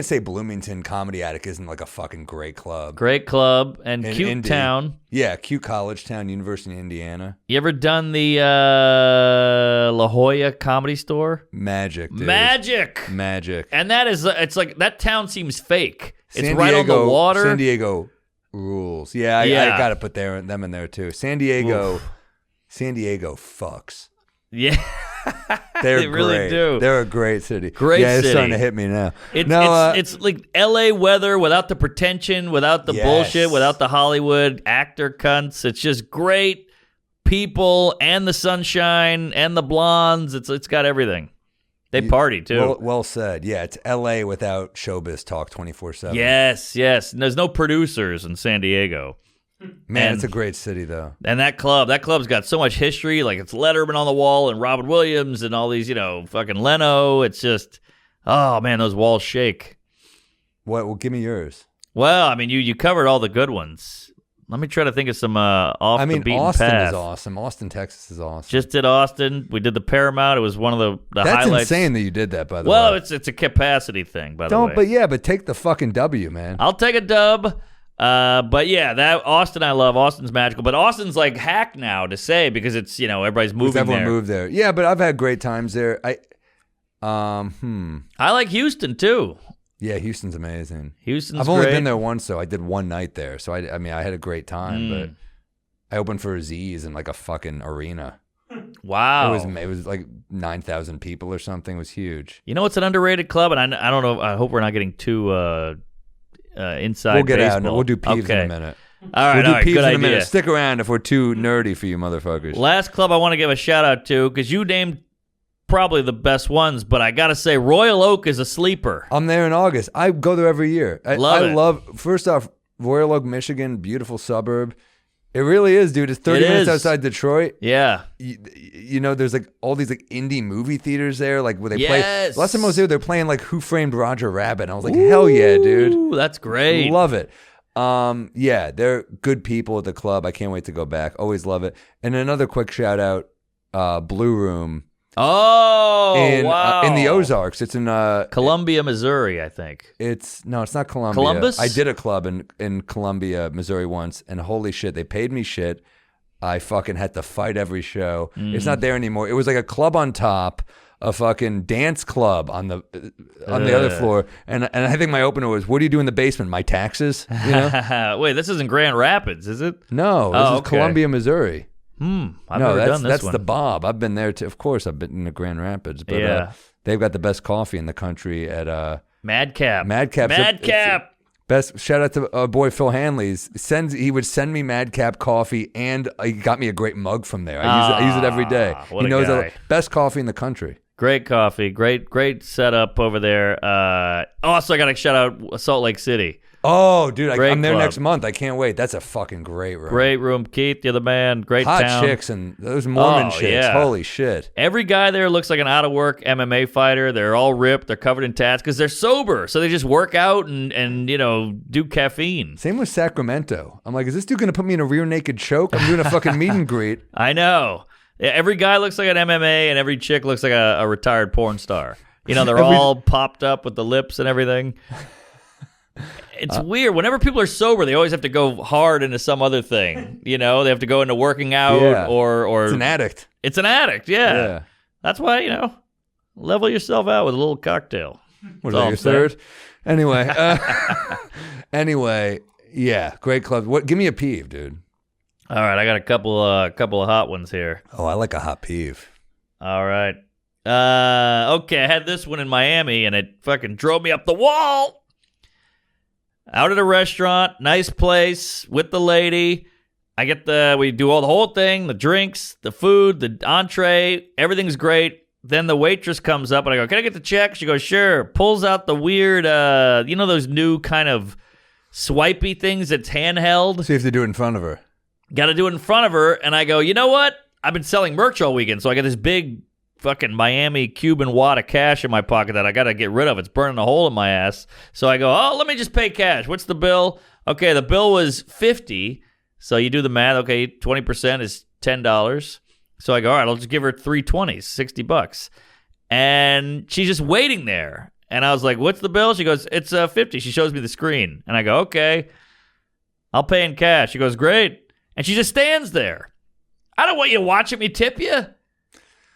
say Bloomington Comedy Attic isn't like a fucking great club. Great club and cute Indy. Town. Yeah, cute college town, University of Indiana. You ever done the La Jolla Comedy Store? Magic, dude. Magic. And that is, it's like that town seems fake. It's San right Diego, on the water. San Diego rules. Yeah, I got to put them in there too. San Diego fucks. Yeah. They really do. They're a great city. City. It's starting to hit me now. It's like LA weather without the pretension, without the bullshit, without the Hollywood actor cunts. It's just great people and the sunshine and the blondes. It's got everything. They party too. Well said. Yeah, it's LA without showbiz talk 24/7. Yes. And there's no producers in San Diego. Man, it's a great city though. And that club's got so much history. Like it's Letterman on the wall and Robin Williams and all these, fucking Leno. It's just, oh man, those walls shake. What? Well, give me yours. Well, I mean, you covered all the good ones. Let me try to think of some off the beaten path. Austin is awesome. Austin, Texas is awesome. Just did Austin. We did the Paramount. It was one of the highlights. That's insane that you did that, by the way. Well, it's a capacity thing, by the way. But take the fucking W, man. I'll take a dub. But yeah, that Austin I love. Austin's magical. But Austin's like hack now to say because it's, everybody's moving there. Everyone moved there. Yeah, but I've had great times there. I like Houston too. Yeah, Houston's amazing. I've only great. been there once, so I did one night there. So I mean, I had a great time, but I opened for Aziz in like a fucking arena. Wow. It was like 9,000 people or something. It was huge. You know, it's an underrated club, and I don't know. I hope we're not getting too inside. We'll get baseball. out. No, we'll do peeves okay. in a minute. All right, we'll do peeves good in a idea. minute. Stick around if we're too nerdy for you motherfuckers. Last club I want to give a shout out to, because you named probably the best ones, but I gotta say Royal Oak is a sleeper. I'm there in August. I go there every year. I it. love. First off, Royal Oak, Michigan, beautiful suburb. It really is, dude. It's 30 minutes outside Detroit. Yeah. You know, there's like all these like indie movie theaters there, like where they play. Last time I was there, they're playing like Who Framed Roger Rabbit. And I was like, hell yeah, dude. Ooh, that's great. Love it. Yeah, they're good people at the club. I can't wait to go back. Always love it. And another quick shout out, Blue Room. Oh, wow. In the Ozarks. It's in Columbia, Missouri, I think. It's not Columbia. Columbus? I did a club in Columbia, Missouri once, and holy shit, they paid me shit. I fucking had to fight every show. It's not there anymore. It was like a club on top, a fucking dance club on the other floor, and I think my opener was, "What do you do in the basement? My taxes?" You know? Wait, this isn't Grand Rapids, is it? No, this is Columbia, Missouri. I've never done this that's one. the Bob. I've been there too. Of course, I've been in the Grand Rapids, but they've got the best coffee in the country at Madcap. Madcap. Best shout out to our boy Phil Hanley's. He would send me Madcap coffee, and he got me a great mug from there. I use it every day. What He knows guy. Best coffee in the country. Great coffee, great setup over there. Also, I got to shout out Salt Lake City. Oh, dude, Great I'm there club. next month. I can't wait. That's a fucking great room. Great room. Keith, you're the man. Great Hot town. chicks and those Mormon chicks. Yeah. Holy shit. Every guy there looks like an out-of-work MMA fighter. They're all ripped. They're covered in tats because they're sober. So they just work out and do caffeine. Same with Sacramento. I'm like, is this dude going to put me in a rear naked choke? I'm doing a fucking meet and greet. I know. Yeah, every guy looks like an MMA and every chick looks like a retired porn star. You know, they're all popped up with the lips and everything. It's weird. Whenever people are sober, they always have to go hard into some other thing. You know, they have to go into working out or It's an addict. It's an addict, yeah. That's why, level yourself out with a little cocktail. What is that, your third? Anyway, yeah, great club. Give me a peeve, dude. All right, I got a couple of hot ones here. Oh, I like a hot peeve. All right. Okay, I had this one in Miami, and it fucking drove me up the wall. Out at a restaurant, nice place, with the lady. We do all the whole thing, the drinks, the food, the entree, everything's great. Then the waitress comes up, and I go, "Can I get the check?" She goes, "Sure." Pulls out the weird, those new kind of swipey things that's handheld. So you have to do it in front of her. Got to do it in front of her, and I go, "You know what? I've been selling merch all weekend, so I got this big fucking Miami Cuban wad of cash in my pocket that I got to get rid of. It's burning a hole in my ass." So I go, "Oh, let me just pay cash. What's the bill?" Okay, the bill was $50. So you do the math. Okay, 20% is $10. So I go, all right, I'll just give her 320s, $60. And she's just waiting there. And I was like, "What's the bill?" She goes, "It's 50. She shows me the screen. And I go, "Okay, I'll pay in cash." She goes, "Great." And she just stands there. I don't want you watching me tip you.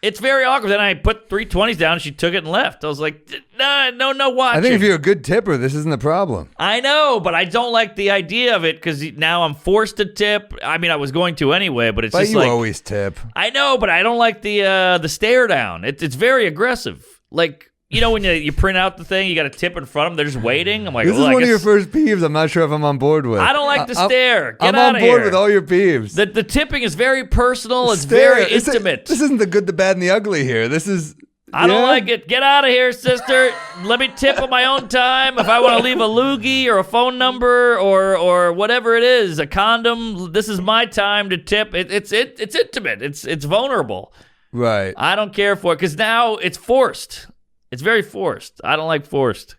It's very awkward. Then I put 320s down, and she took it and left. I was like, no watching. I think if you're a good tipper, this isn't the problem. I know, but I don't like the idea of it because now I'm forced to tip. I mean, I was going to anyway, but it's But just you like... always tip. I know, but I don't like the stare down. It's very aggressive. Like... when you print out the thing, you got to tip in front of them. They're just waiting. I'm like, this is one of your first peeves. I'm not sure if I'm on board with. I don't like the stare. Get I'm out on of board here. with all your peeves. The tipping is very personal. It's very intimate. This isn't the good, the bad, and the ugly here. This is... I don't like it. Get out of here, sister. Let me tip on my own time. If I want to leave a loogie or a phone number or whatever it is, a condom, this is my time to tip. It's intimate. It's vulnerable. Right. I don't care for it because now it's forced. It's very forced. I don't like forced.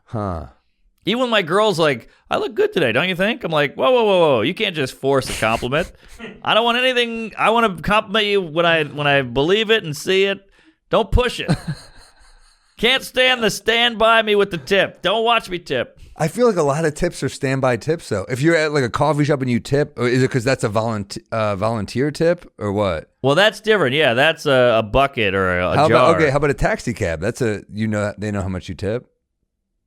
Huh. Even when my girl's like, "I look good today, don't you think?" I'm like, whoa. You can't just force a compliment. I don't want anything. I want to compliment you when I believe it and see it. Don't push it. Can't stand the stand by me with the tip. Don't watch me tip. I feel like a lot of tips are standby tips, though. If you're at like a coffee shop and you tip, or is it because that's a volunteer tip or what? Well, that's different. Yeah, that's a bucket or a jar. How about a taxi cab? They know how much you tip.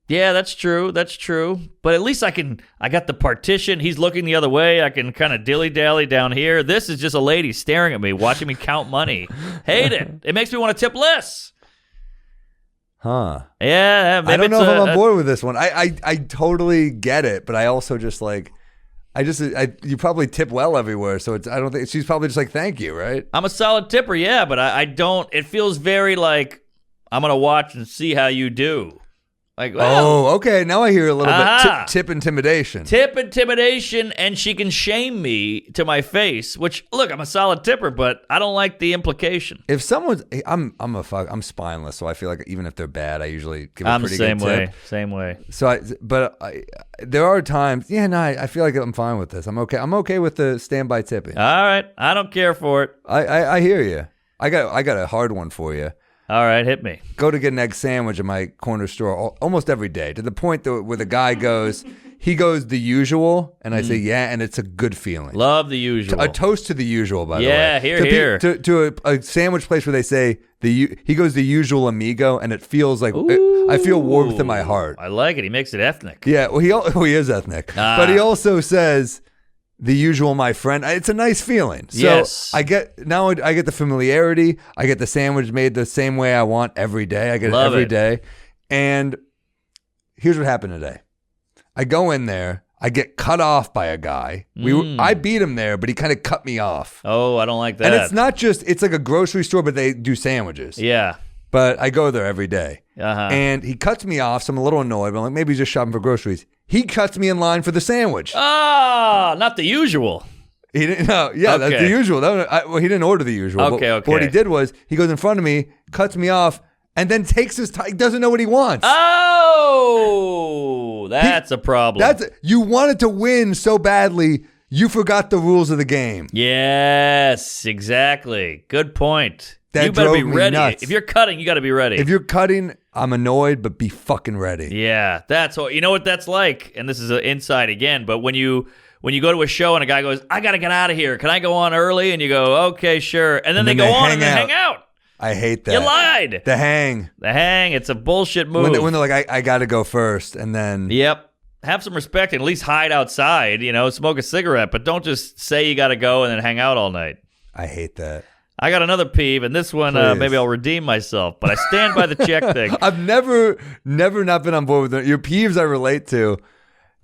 Yeah, that's true. But at least I got the partition. He's looking the other way. I can kind of dilly-dally down here. This is just a lady staring at me, watching me count money. Hate it. It makes me want to tip less. Huh. Yeah. I don't know if I'm on board with this one. I totally get it, but I also just like, you probably tip well everywhere, so I don't think, she's probably just like, thank you, right? I'm a solid tipper, yeah, but I don't, it feels very like, I'm going to watch and see how you do. Like, well, oh, okay. Now I hear a little bit tip intimidation. Tip intimidation, and she can shame me to my face. Which, look, I'm a solid tipper, but I don't like the implication. If someone's, I'm spineless, so I feel like even if they're bad, I usually give a pretty good tip. Same way. So, there are times. Yeah, no, I feel like I'm fine with this. I'm okay. I'm okay with the standby tipping. All right, I don't care for it. I hear you. I got a hard one for you. All right, hit me. Go to get an egg sandwich at my corner store almost every day, to the point where the guy goes the usual, and I say, yeah, and it's a good feeling. Love the usual. A toast to the usual, by the way. Yeah, here. To a sandwich place where they say, he goes the usual amigo, and it feels like, I feel warmth in my heart. I like it. He makes it ethnic. Yeah, well, he is ethnic. But he also says, the usual, my friend. It's a nice feeling. So yes. I get the familiarity. I get the sandwich made the same way I want every day. I get it every day. And here's what happened today. I go in there. I get cut off by a guy. I beat him there, but he kind of cut me off. Oh, I don't like that. And it's not just, it's like a grocery store, but they do sandwiches. Yeah. But I go there every day. Uh-huh. And he cuts me off, so I'm a little annoyed. But I'm like, maybe he's just shopping for groceries. He cuts me in line for the sandwich. Ah, not the usual. He didn't. No, yeah, okay. That's the usual. He didn't order the usual. Okay. But what he did was he goes in front of me, cuts me off, and then takes his time. He doesn't know what he wants. Oh, that's a problem. You wanted to win so badly, you forgot the rules of the game. Yes, exactly. Good point. That you better be ready. Nuts. If you're cutting, you got to be ready. If you're cutting, I'm annoyed, but be fucking ready. Yeah, you know what that's like, and this is an insight again, but when you go to a show and a guy goes, I got to get out of here. Can I go on early? And you go, okay, sure. And then they go on and they hang out. I hate that. You lied. The hang. It's a bullshit move. When they're like, I got to go first, and then. Yep. Have some respect and at least hide outside, smoke a cigarette, but don't just say you got to go and then hang out all night. I hate that. I got another peeve, and this one maybe I'll redeem myself, but I stand by the check thing. I've never not been on board with it. Your peeves I relate to.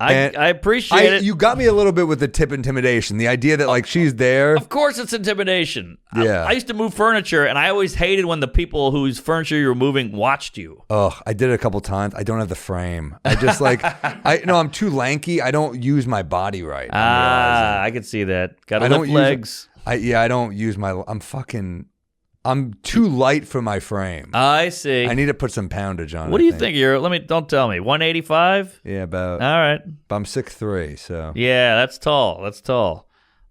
I appreciate it. You got me a little bit with the tip intimidation. The idea that like she's there. Of course it's intimidation. Yeah. I used to move furniture, and I always hated when the people whose furniture you were moving watched you. Oh, I did it a couple times. I don't have the frame. I just I'm too lanky. I don't use my body right. I could see that. Got to lift legs. I don't use I'm too light for my frame. I see. I need to put some poundage on it. What do you think don't tell me. 185? Yeah, about. All right. But I'm 6'3", so. Yeah, that's tall.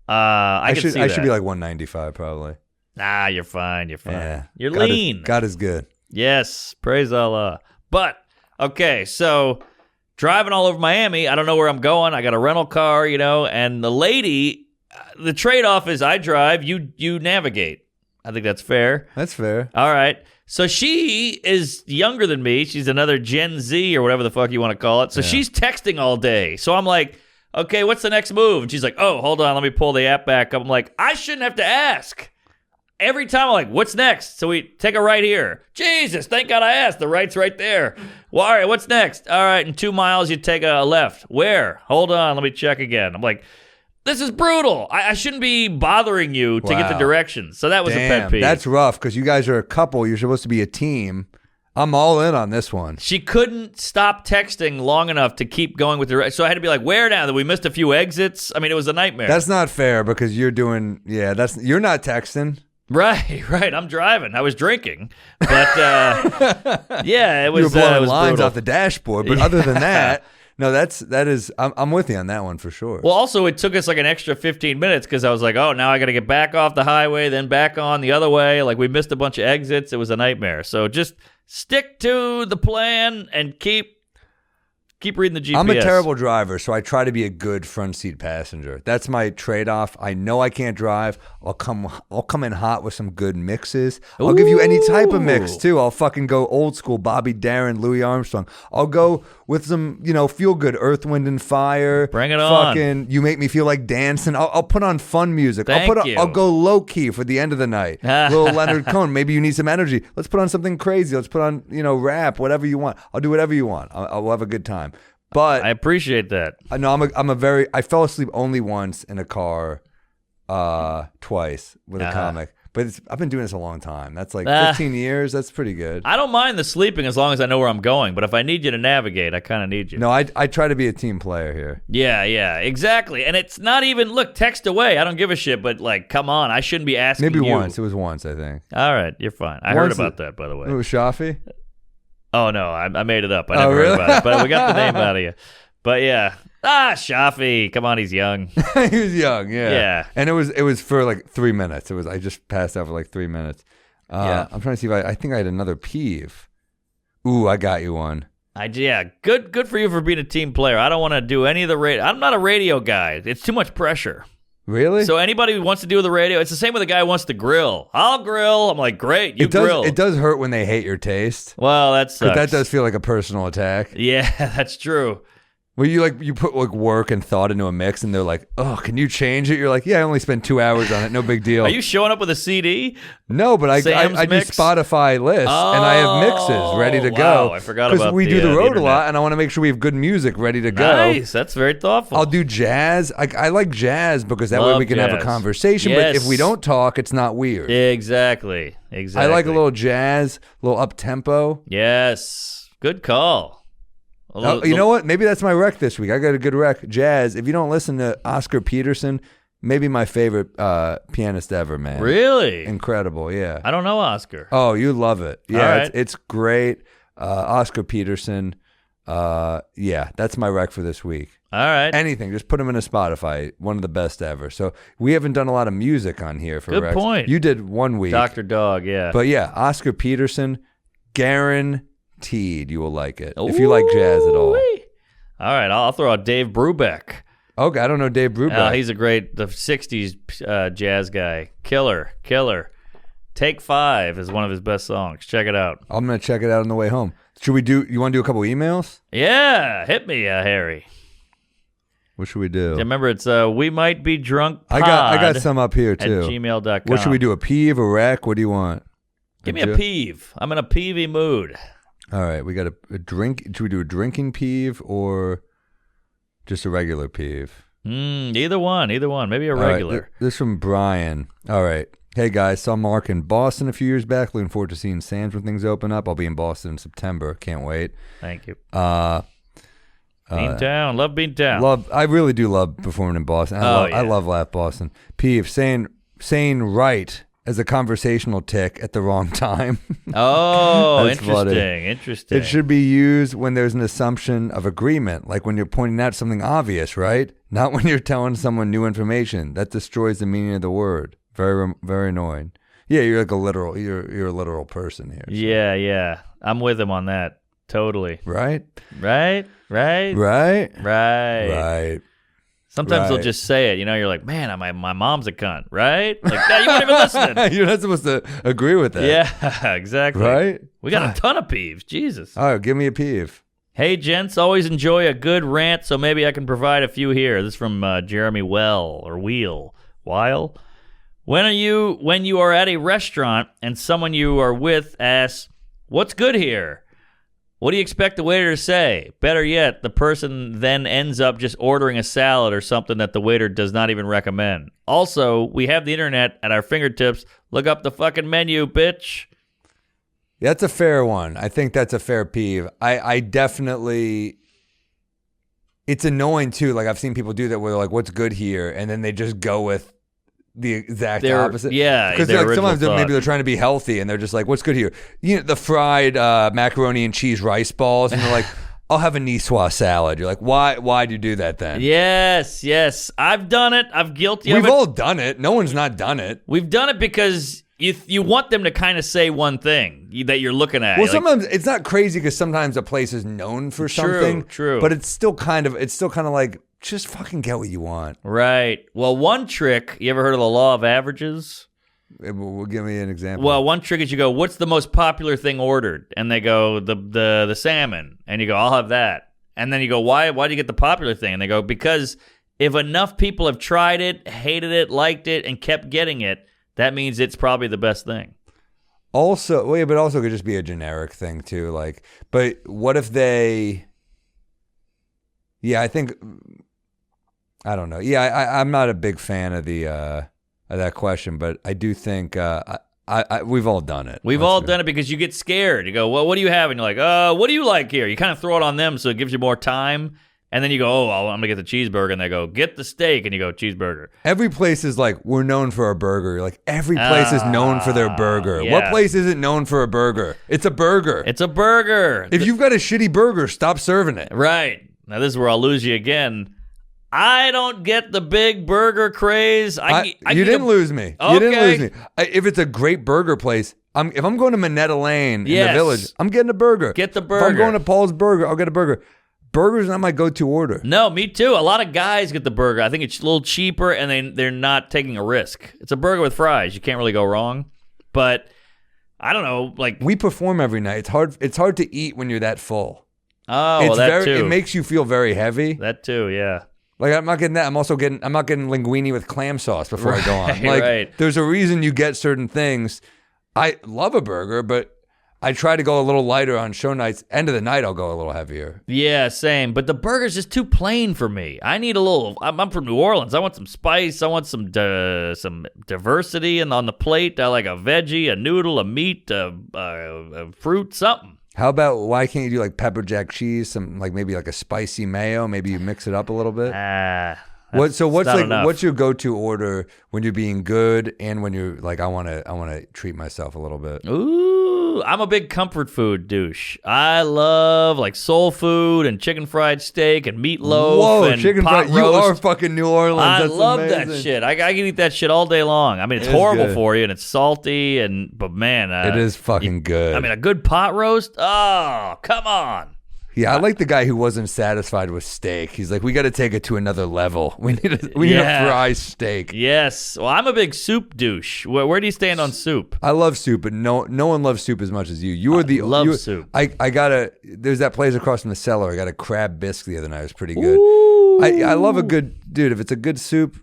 I should be like 195 probably. Nah, you're fine. Yeah. You're lean. God is good. Yes, praise Allah. But, okay, so driving all over Miami, I don't know where I'm going. I got a rental car, and the lady, the trade-off is I drive, you navigate. I think that's fair. That's fair. All right. So she is younger than me. She's another Gen Z or whatever the fuck you want to call it. So she's texting all day. So I'm like, okay, what's the next move? And she's like, oh, hold on. Let me pull the app back up. I'm like, I shouldn't have to ask. Every time I'm like, what's next? So we take a right here. Jesus, thank God I asked. The right's right there. Well, all right, what's next? All right, in 2 miles, you take a left. Where? Hold on. Let me check again. I'm like, this is brutal. I shouldn't be bothering you to get the directions. So that was a pet peeve. That's rough because you guys are a couple. You're supposed to be a team. I'm all in on this one. She couldn't stop texting long enough to keep going with the. So I had to be like, where now? That we missed a few exits. I mean, it was a nightmare. That's not fair because you're doing. Yeah, you're not texting. Right. I'm driving. I was drinking, but yeah, it was. You were blowing it was lines brutal. off the dashboard, but other than that. No, that is. I'm with you on that one for sure. Well, also, it took us like an extra 15 minutes because I was like, oh, now I got to get back off the highway, then back on the other way. Like, we missed a bunch of exits. It was a nightmare. So just stick to the plan and keep reading the GPS. I'm a terrible driver, so I try to be a good front seat passenger. That's my trade-off. I know I can't drive. I'll come in hot with some good mixes. I'll give you any type of mix too. I'll fucking go old school, Bobby Darin, Louis Armstrong. I'll go with some, feel good, Earth, Wind and Fire. Bring it on. Fucking, you make me feel like dancing. I'll put on fun music. I'll go low key for the end of the night. Little Leonard Cohen. Maybe you need some energy. Let's put on something crazy. Let's put on, rap, whatever you want. I'll do whatever you want. I'll have a good time. But I appreciate that. I know I fell asleep only once in a car, twice with a comic. But I've been doing this a long time. That's like 15 years. That's pretty good. I don't mind the sleeping as long as I know where I'm going. But if I need you to navigate, I kind of need you. No, I try to be a team player here. Yeah, exactly. And it's not even, look, text away. I don't give a shit. But like, come on. I shouldn't be asking Maybe you. once. It was once, I think. All right. You're fine. I heard about that, by the way. It was Shafi? Oh, no. I made it up. I never heard about it. But we got the name out of you. But yeah, Shafi, come on, he's young. He was young, yeah. Yeah, and it was for like 3 minutes. I just passed out for like 3 minutes. Yeah, I'm trying to see if I think I had another peeve. Ooh, I got you one. Good for you for being a team player. I don't want to do any of the radio. I'm not a radio guy. It's too much pressure. Really? So anybody who wants to do the radio, it's the same with the guy who wants to grill. I'll grill. I'm like, great, grill. It does hurt when they hate your taste. Well, that sucks. That does feel like a personal attack. Yeah, that's true. Well, you put like work and thought into a mix, and they're like, "Oh, can you change it?" You're like, "Yeah, I only spent 2 hours on it. No big deal." Are you showing up with a CD? No, but I do Spotify lists, and I have mixes ready to go. I forgot about because we do the road a lot, and I want to make sure we have good music ready to go. Nice, that's very thoughtful. I'll do jazz. I like jazz because that way we can have a conversation. Yes. But if we don't talk, it's not weird. Exactly. I like a little jazz, a little up tempo. Yes, good call. You know what? Maybe that's my rec this week. I got a good rec. Jazz. If you don't listen to Oscar Peterson, maybe my favorite pianist ever, man. Really? Incredible, yeah. I don't know Oscar. Oh, you love it. Yeah, right. it's great. Oscar Peterson. Yeah, that's my rec for this week. All right. Anything. Just put him in a Spotify. One of the best ever. So we haven't done a lot of music on here for Good recs. point. You did 1 week. Dr. Dog, yeah. But yeah, Oscar Peterson, guaranteed you will like it. If you like jazz at all. All right, I'll throw out Dave Brubeck. Okay, I don't know Dave Brubeck. He's a great, the 60s jazz guy. Killer. Take 5 is one of his best songs. Check it out. I'm going to check it out on the way home. You want to do a couple emails? Yeah, hit me, Harry. What should we do? Yeah, remember, it's we might be drunk pod I got some up here, too. at gmail.com. What should we do, a peeve, a rec? What do you want? Give me a peeve. I'm in a peevy mood. All right, we got a drink. Should we do a drinking peeve or just a regular peeve? Either one. Maybe a regular. Right, this from Brian. All right. Hey, guys. Saw Mark in Boston a few years back. Looking forward to seeing Sam's when things open up. I'll be in Boston in September. Can't wait. Thank you. Beantown. Love Beantown. I really do love performing in Boston. I love Laugh Boston. Peeve, saying right as a conversational tick at the wrong time. Oh, interesting. Funny. Interesting. It should be used when there's an assumption of agreement, like when you're pointing out something obvious, right? Not when you're telling someone new information. That destroys the meaning of the word. Very, very annoying. Yeah, you're like you're a literal person here. So. Yeah. I'm with him on that. Totally. Right. Sometimes they'll just say it, you're like, man, my mom's a cunt, right? Like, no, you weren't even listening. You're not supposed to agree with that. Yeah, exactly. Right? We got a ton of peeves. Jesus. All right, give me a peeve. Hey, gents, always enjoy a good rant, so maybe I can provide a few here. This is from Jeremy Weil. When you are at a restaurant and someone you are with asks, what's good here? What do you expect the waiter to say? Better yet, the person then ends up just ordering a salad or something that the waiter does not even recommend. Also, we have the internet at our fingertips. Look up the fucking menu, bitch. That's a fair one. I think that's a fair peeve. I definitely... It's annoying, too. Like, I've seen people do that where they're like, what's good here? And then they just go with the exact opposite. Yeah. Because sometimes maybe they're trying to be healthy and they're just like, what's good here? The fried macaroni and cheese rice balls. And they're like, I'll have a niçoise salad. You're like, why'd you do that then? Yes. I've done it. I'm guilty of it. We've all done it. No one's not done it. We've done it because you want them to kind of say one thing that you're looking at. Well, sometimes it's not crazy because sometimes a place is known for something. True. But it's still kind of like, just fucking get what you want. Right. Well, one trick, you ever heard of the law of averages? Well, give me an example. Well, one trick is you go, what's the most popular thing ordered? And they go, the salmon. And you go, I'll have that. And then you go, why do you get the popular thing? And they go, because if enough people have tried it, hated it, liked it, and kept getting it, that means it's probably the best thing. Also, but also could just be a generic thing too. Like, but what if they? Yeah, I think. I don't know. Yeah, I'm not a big fan of the of that question, but I do think we've all done it. We've all done it because you get scared. You go, well, what do you have? And you're like, what do you like here? You kind of throw it on them so it gives you more time. And then you go, I'm going to get the cheeseburger. And they go, get the steak. And you go, cheeseburger. Every place is like, we're known for our burger. You're like, every place is known for their burger. Yeah. What place isn't known for a burger? It's a burger. It's a burger. If you've got a shitty burger, stop serving it. Right. Now, this is where I'll lose you again. I don't get the big burger craze. You didn't lose me. Okay. You didn't lose me. If it's a great burger place, if I'm going to Minetta Lane in the Village, I'm getting a burger. Get the burger. If I'm going to Paul's Burger, I'll get a burger. Burger's not my go-to order. No, me too. A lot of guys get the burger. I think it's a little cheaper, and they're not taking a risk. It's a burger with fries. You can't really go wrong. But I don't know. Like, we perform every night. It's hard to eat when you're that full. Oh, well, that too. It makes you feel very heavy. That too, yeah. Like, I'm not getting that. I'm not getting linguine with clam sauce before I go on. Like, right. There's a reason you get certain things. I love a burger, but I try to go a little lighter on show nights. End of the night, I'll go a little heavier. Yeah, same. But the burger's just too plain for me. I need a little. I'm from New Orleans. I want some spice. I want some diversity on the plate. I like a veggie, a noodle, a meat, a fruit, something. How about, why can't you do like pepper jack cheese, some like maybe like a spicy mayo? Maybe you mix it up a little bit. What's your go-to order when you're being good and when you're like, I want to treat myself a little bit? Ooh, I'm a big comfort food douche. I love like soul food and chicken fried steak and meatloaf and chicken pot fried. roast. You are fucking New Orleans. I That's love amazing. that shit. I can eat that shit all day long. I mean, it's horrible for you and it's salty, but man, it is fucking good. I mean, a good pot roast. Oh, come on. Yeah, I like the guy who wasn't satisfied with steak. He's like, we got to take it to another level. We need a fry steak. Yes. Well, I'm a big soup douche. Where do you stand on soup? I love soup, but no one loves soup as much as you. You are love soup. There's that place across from the cellar. I got a crab bisque the other night. It was pretty good. Ooh. I love a good, dude, if it's a good soup,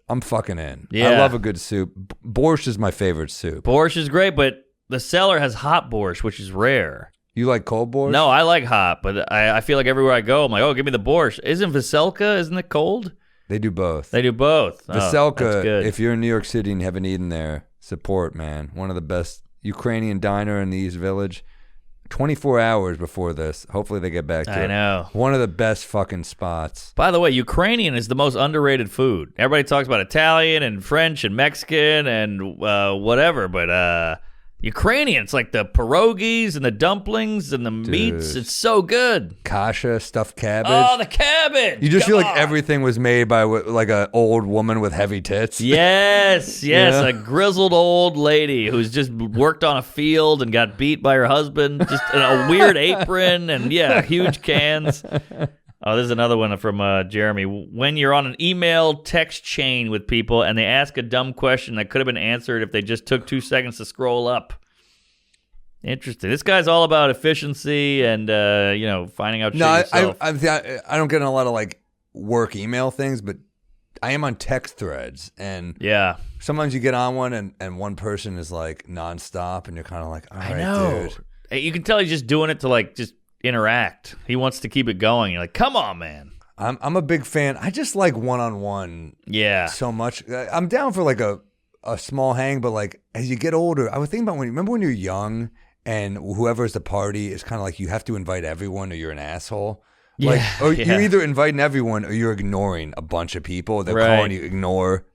I'm fucking in. Yeah. I love a good soup. Borscht is my favorite soup. Borscht is great, but the cellar has hot borscht, which is rare. You like cold borscht? No, I like hot, but I feel like everywhere I go, I'm like, oh, give me the borscht. Isn't isn't it cold? They do both. They do both. Veselka, if you're in New York City and you haven't eaten there, support, man. One of the best Ukrainian diner in the East Village. 24 hours before this. Hopefully they get back to it. I know. One of the best fucking spots. By the way, Ukrainian is the most underrated food. Everybody talks about Italian and French and Mexican and whatever, but Ukrainian, it's like the pierogies and the dumplings and the meats. It's so good. Kasha, stuffed cabbage. Oh, the cabbage. You just feel like everything was made by like an old woman with heavy tits. Yes, Yeah. a grizzled old lady who's just worked on a field and got beat by her husband, just in a weird apron and, huge cans. Oh, this is another one from Jeremy. When you're on an email text chain with people and they ask a dumb question that could have been answered if they just took 2 seconds to scroll up. Interesting. This guy's all about efficiency and, finding out shit yourself. I don't get in a lot of like work email things, but I am on text threads. And sometimes you get on one and one person is like nonstop and you're kind of like, all right, dude. Hey, you can tell he's just doing it to like just interact. He wants to keep it going. You're like, come on, man. I'm a big fan. I just like one-on-one so much. I'm down for like a small hang, but like as you get older, I would think about remember when you're young and whoever's the party is kind of like you have to invite everyone or you're an asshole. You're either inviting everyone or you're ignoring a bunch of people. They're calling you ignore.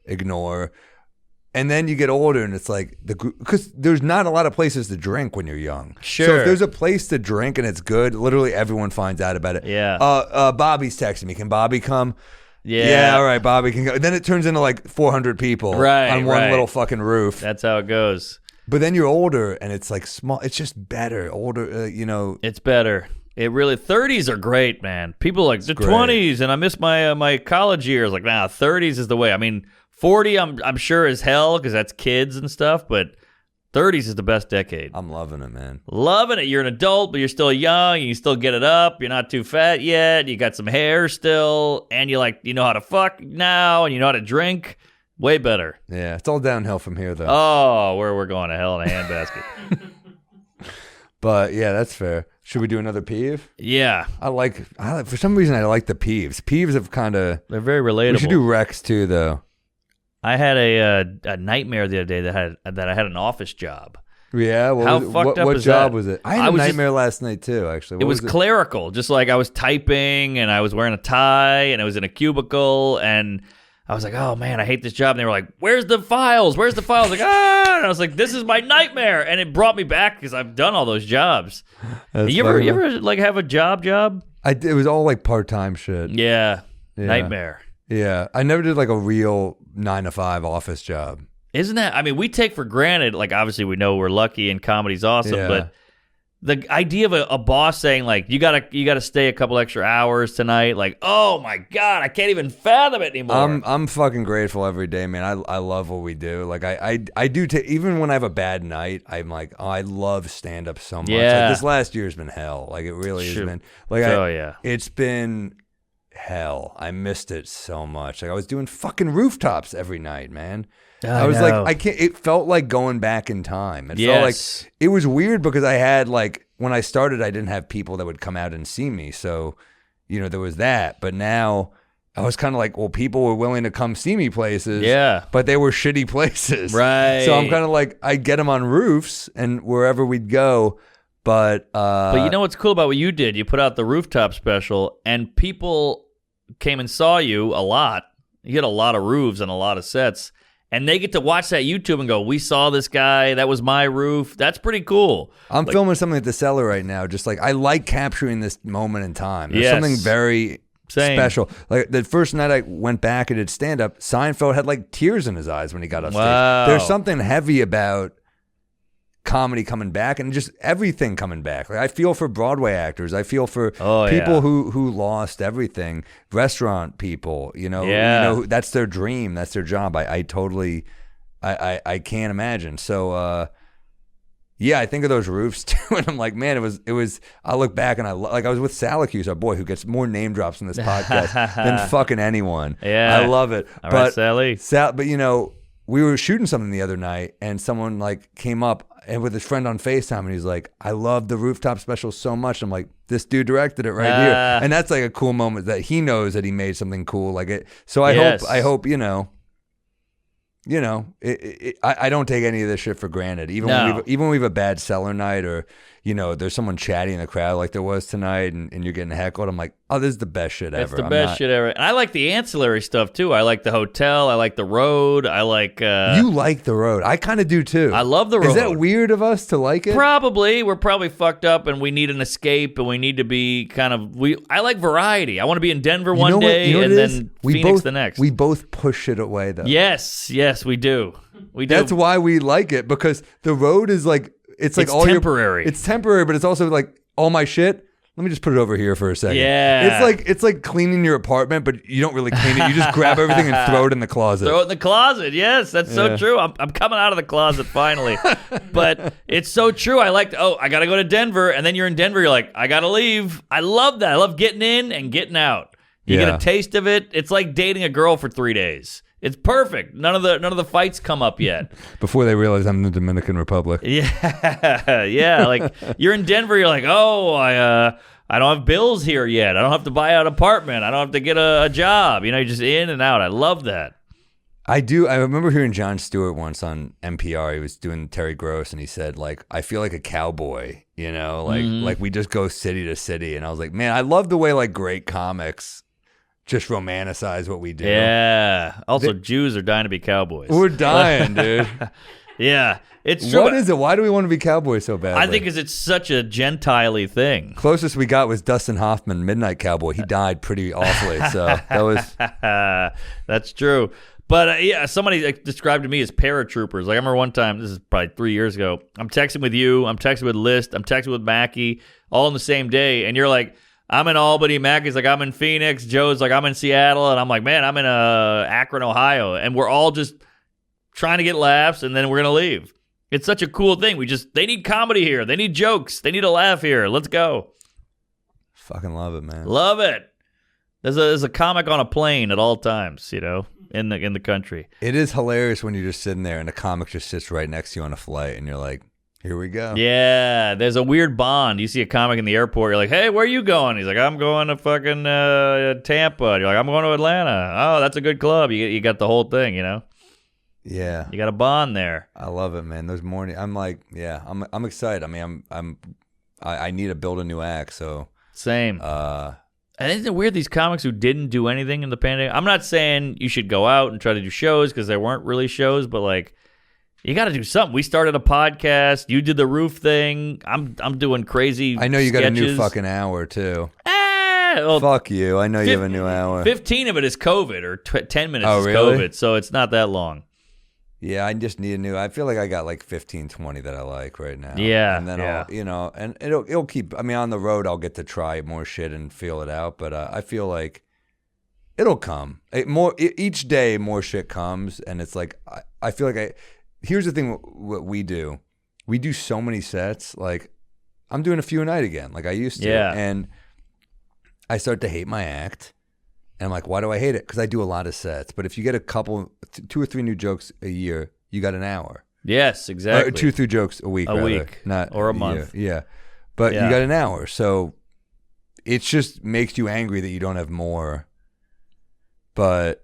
And then you get older, and it's like because there's not a lot of places to drink when you're young. Sure. So if there's a place to drink and it's good, literally everyone finds out about it. Yeah. Bobby's texting me. Can Bobby come? Yeah. Yeah. All right, Bobby can go. And then it turns into like 400 people on one little fucking roof. That's how it goes. But then you're older, and it's like small. It's just better. Older, It's better. It really 30s are great, man. People are like the 20s, and I miss my college years. Like, nah, 30s is the way. I mean. 40, I'm sure as hell because that's kids and stuff, but 30s is the best decade. I'm loving it, man. Loving it. You're an adult, but you're still young. You can still get it up. You're not too fat yet. You got some hair still, and you know how to fuck now, and you know how to drink. Way better. Yeah, it's all downhill from here, though. Oh, we're going to hell in a handbasket. But yeah, that's fair. Should we do another peeve? Yeah. I like for some reason I like the peeves. Peeves have they're very relatable. We should do Rex too, though. I had a nightmare the other day that I had an office job. Yeah, what job was it? I had a nightmare last night too. Actually, it was clerical. Just like I was typing and I was wearing a tie and I was in a cubicle and I was like, oh man, I hate this job. And they were like, where's the files? Where's the files? Like, and I was like, this is my nightmare. And it brought me back because I've done all those jobs. You ever like have a job? It was all like part-time shit. Yeah. Nightmare. Yeah, I never did like a real 9-to-5 office job. Isn't that? I mean, we take for granted. Like, obviously, we know we're lucky and comedy's awesome, but the idea of a boss saying like, you gotta stay a couple extra hours tonight. Like, oh my god, I can't even fathom it anymore. I'm fucking grateful every day, man. I love what we do. Like, I do. Even when I have a bad night, I'm like, oh, I love stand up so much. Yeah. Like, this last year's been hell. Like, it really has been. Like, it's been. Hell, I missed it so much. Like I was doing fucking rooftops every night, man. I was like, I can't. It felt like going back in time. It felt like it was weird because I had like when I started, I didn't have people that would come out and see me. So, there was that. But now I was kind of like, well, people were willing to come see me places. Yeah, but they were shitty places. Right. So I'm kind of like, I get them on roofs and wherever we'd go. But you know what's cool about what you did? You put out the rooftop special, and people came and saw you a lot. You hit a lot of roofs and a lot of sets, and they get to watch that YouTube and go, we saw this guy, that was my roof. That's pretty cool. I'm filming something at the Cellar right now. Just like I like capturing this moment in time. There's something very special. Like the first night I went back and did stand up, Seinfeld had like tears in his eyes when he got off stage. Wow. There's something heavy about comedy coming back and just everything coming back. Like I feel for Broadway actors. I feel for people who lost everything. Restaurant people, that's their dream. That's their job. I totally I can't imagine. So I think of those roofs too, and I'm like, man, it was. I look back and I was with Salacuse, our boy, who gets more name drops in this podcast than fucking anyone. Yeah, I love it. All right, Sally. But we were shooting something the other night, and someone like came up and with his friend on FaceTime, and he's like, I love the rooftop special so much. I'm like, this dude directed it right here, and that's like a cool moment that he knows that he made something cool like it. So I hope I don't take any of this shit for granted. Even when we have a bad Cellar night, or there's someone chatting in the crowd like there was tonight, and you're getting heckled. I'm like, oh, this is the best shit ever. It's the best shit ever. And I like the ancillary stuff too. I like the hotel. I like the road. I like. You like the road. I kind of do too. I love the road. Is that weird of us to like it? Probably. We're probably fucked up, and we need an escape, and we need to be kind of. I like variety. I want to be in Denver one day, and then Phoenix the next. We both push it away though. Yes, we do. We do. That's why we like it, because the road is like. It's like all temporary. It's temporary, but it's also like all my shit. Let me just put it over here for a second. Yeah. It's like cleaning your apartment, but you don't really clean it. You just grab everything and throw it in the closet. Throw it in the closet. Yes, that's so true. I'm coming out of the closet finally. But it's so true. I got to go to Denver. And then you're in Denver. You're like, I got to leave. I love that. I love getting in and getting out. You get a taste of it. It's like dating a girl for 3 days. It's perfect. None of the fights come up yet. Before they realize I'm in the Dominican Republic. Yeah. Like you're in Denver. You're like, oh, I don't have bills here yet. I don't have to buy an apartment. I don't have to get a job. You're just in and out. I love that. I do. I remember hearing Jon Stewart once on NPR. He was doing Terry Gross, and he said, like, I feel like a cowboy. Like we just go city to city. And I was like, man, I love the way like great comics just romanticize what we do. Yeah. Also, Jews are dying to be cowboys. We're dying, dude. Yeah. It's true. What is it? Why do we want to be cowboys so badly? I think because it's such a Gentile-y thing. Closest we got was Dustin Hoffman, Midnight Cowboy. He died pretty awfully, so that was... That's true. But yeah, somebody described to me as paratroopers. Like I remember one time, this is probably 3 years ago, I'm texting with you, I'm texting with List, I'm texting with Mackie, all on the same day, and you're like, I'm in Albany, Mackie's like, I'm in Phoenix, Joe's like, I'm in Seattle, and I'm like, man, I'm in Akron, Ohio, and we're all just trying to get laughs, and then we're going to leave. It's such a cool thing. They need comedy here. They need jokes. They need a laugh here. Let's go. Fucking love it, man. Love it. There's a comic on a plane at all times, you know, in the country. It is hilarious when you're just sitting there and a comic just sits right next to you on a flight, and you're like, here we go. Yeah, there's a weird bond. You see a comic in the airport, you're like, hey, where are you going? He's like, I'm going to fucking Tampa. You're like, I'm going to Atlanta. Oh, that's a good club. You got the whole thing, you know? Yeah, you got a bond there. I love it, man. Those mornings, I'm like, yeah, I'm excited. I mean, I need to build a new act. So same. And isn't it weird these comics who didn't do anything in the pandemic? I'm not saying you should go out and try to do shows because there weren't really shows, but like, you got to do something. We started a podcast. You did the roof thing. I'm doing crazy. I know you sketches. got a new fucking hour too. Well, fuck you. I know you have a new hour. 15 of it is COVID, or 10 minutes is really? COVID, so it's not that long. Yeah, I just need a new. I feel like I got like 15, 20 that I like right now. Yeah, and then I'll, you know, and it'll keep. I mean, on the road, I'll get to try more shit and feel it out. But I feel like it'll come. Each day, more shit comes, and it's like I feel like Here's the thing: what we do so many sets. Like I'm doing a few a night again, like I used to. Yeah, and I start to hate my act. And I'm like, why do I hate it? Because I do a lot of sets. But if you get a couple, 2 or 3 new jokes a year, you got an hour. Yes, exactly. Or 2 or 3 jokes a week. Not or a month. Yeah. But you got an hour. So it just makes you angry that you don't have more. But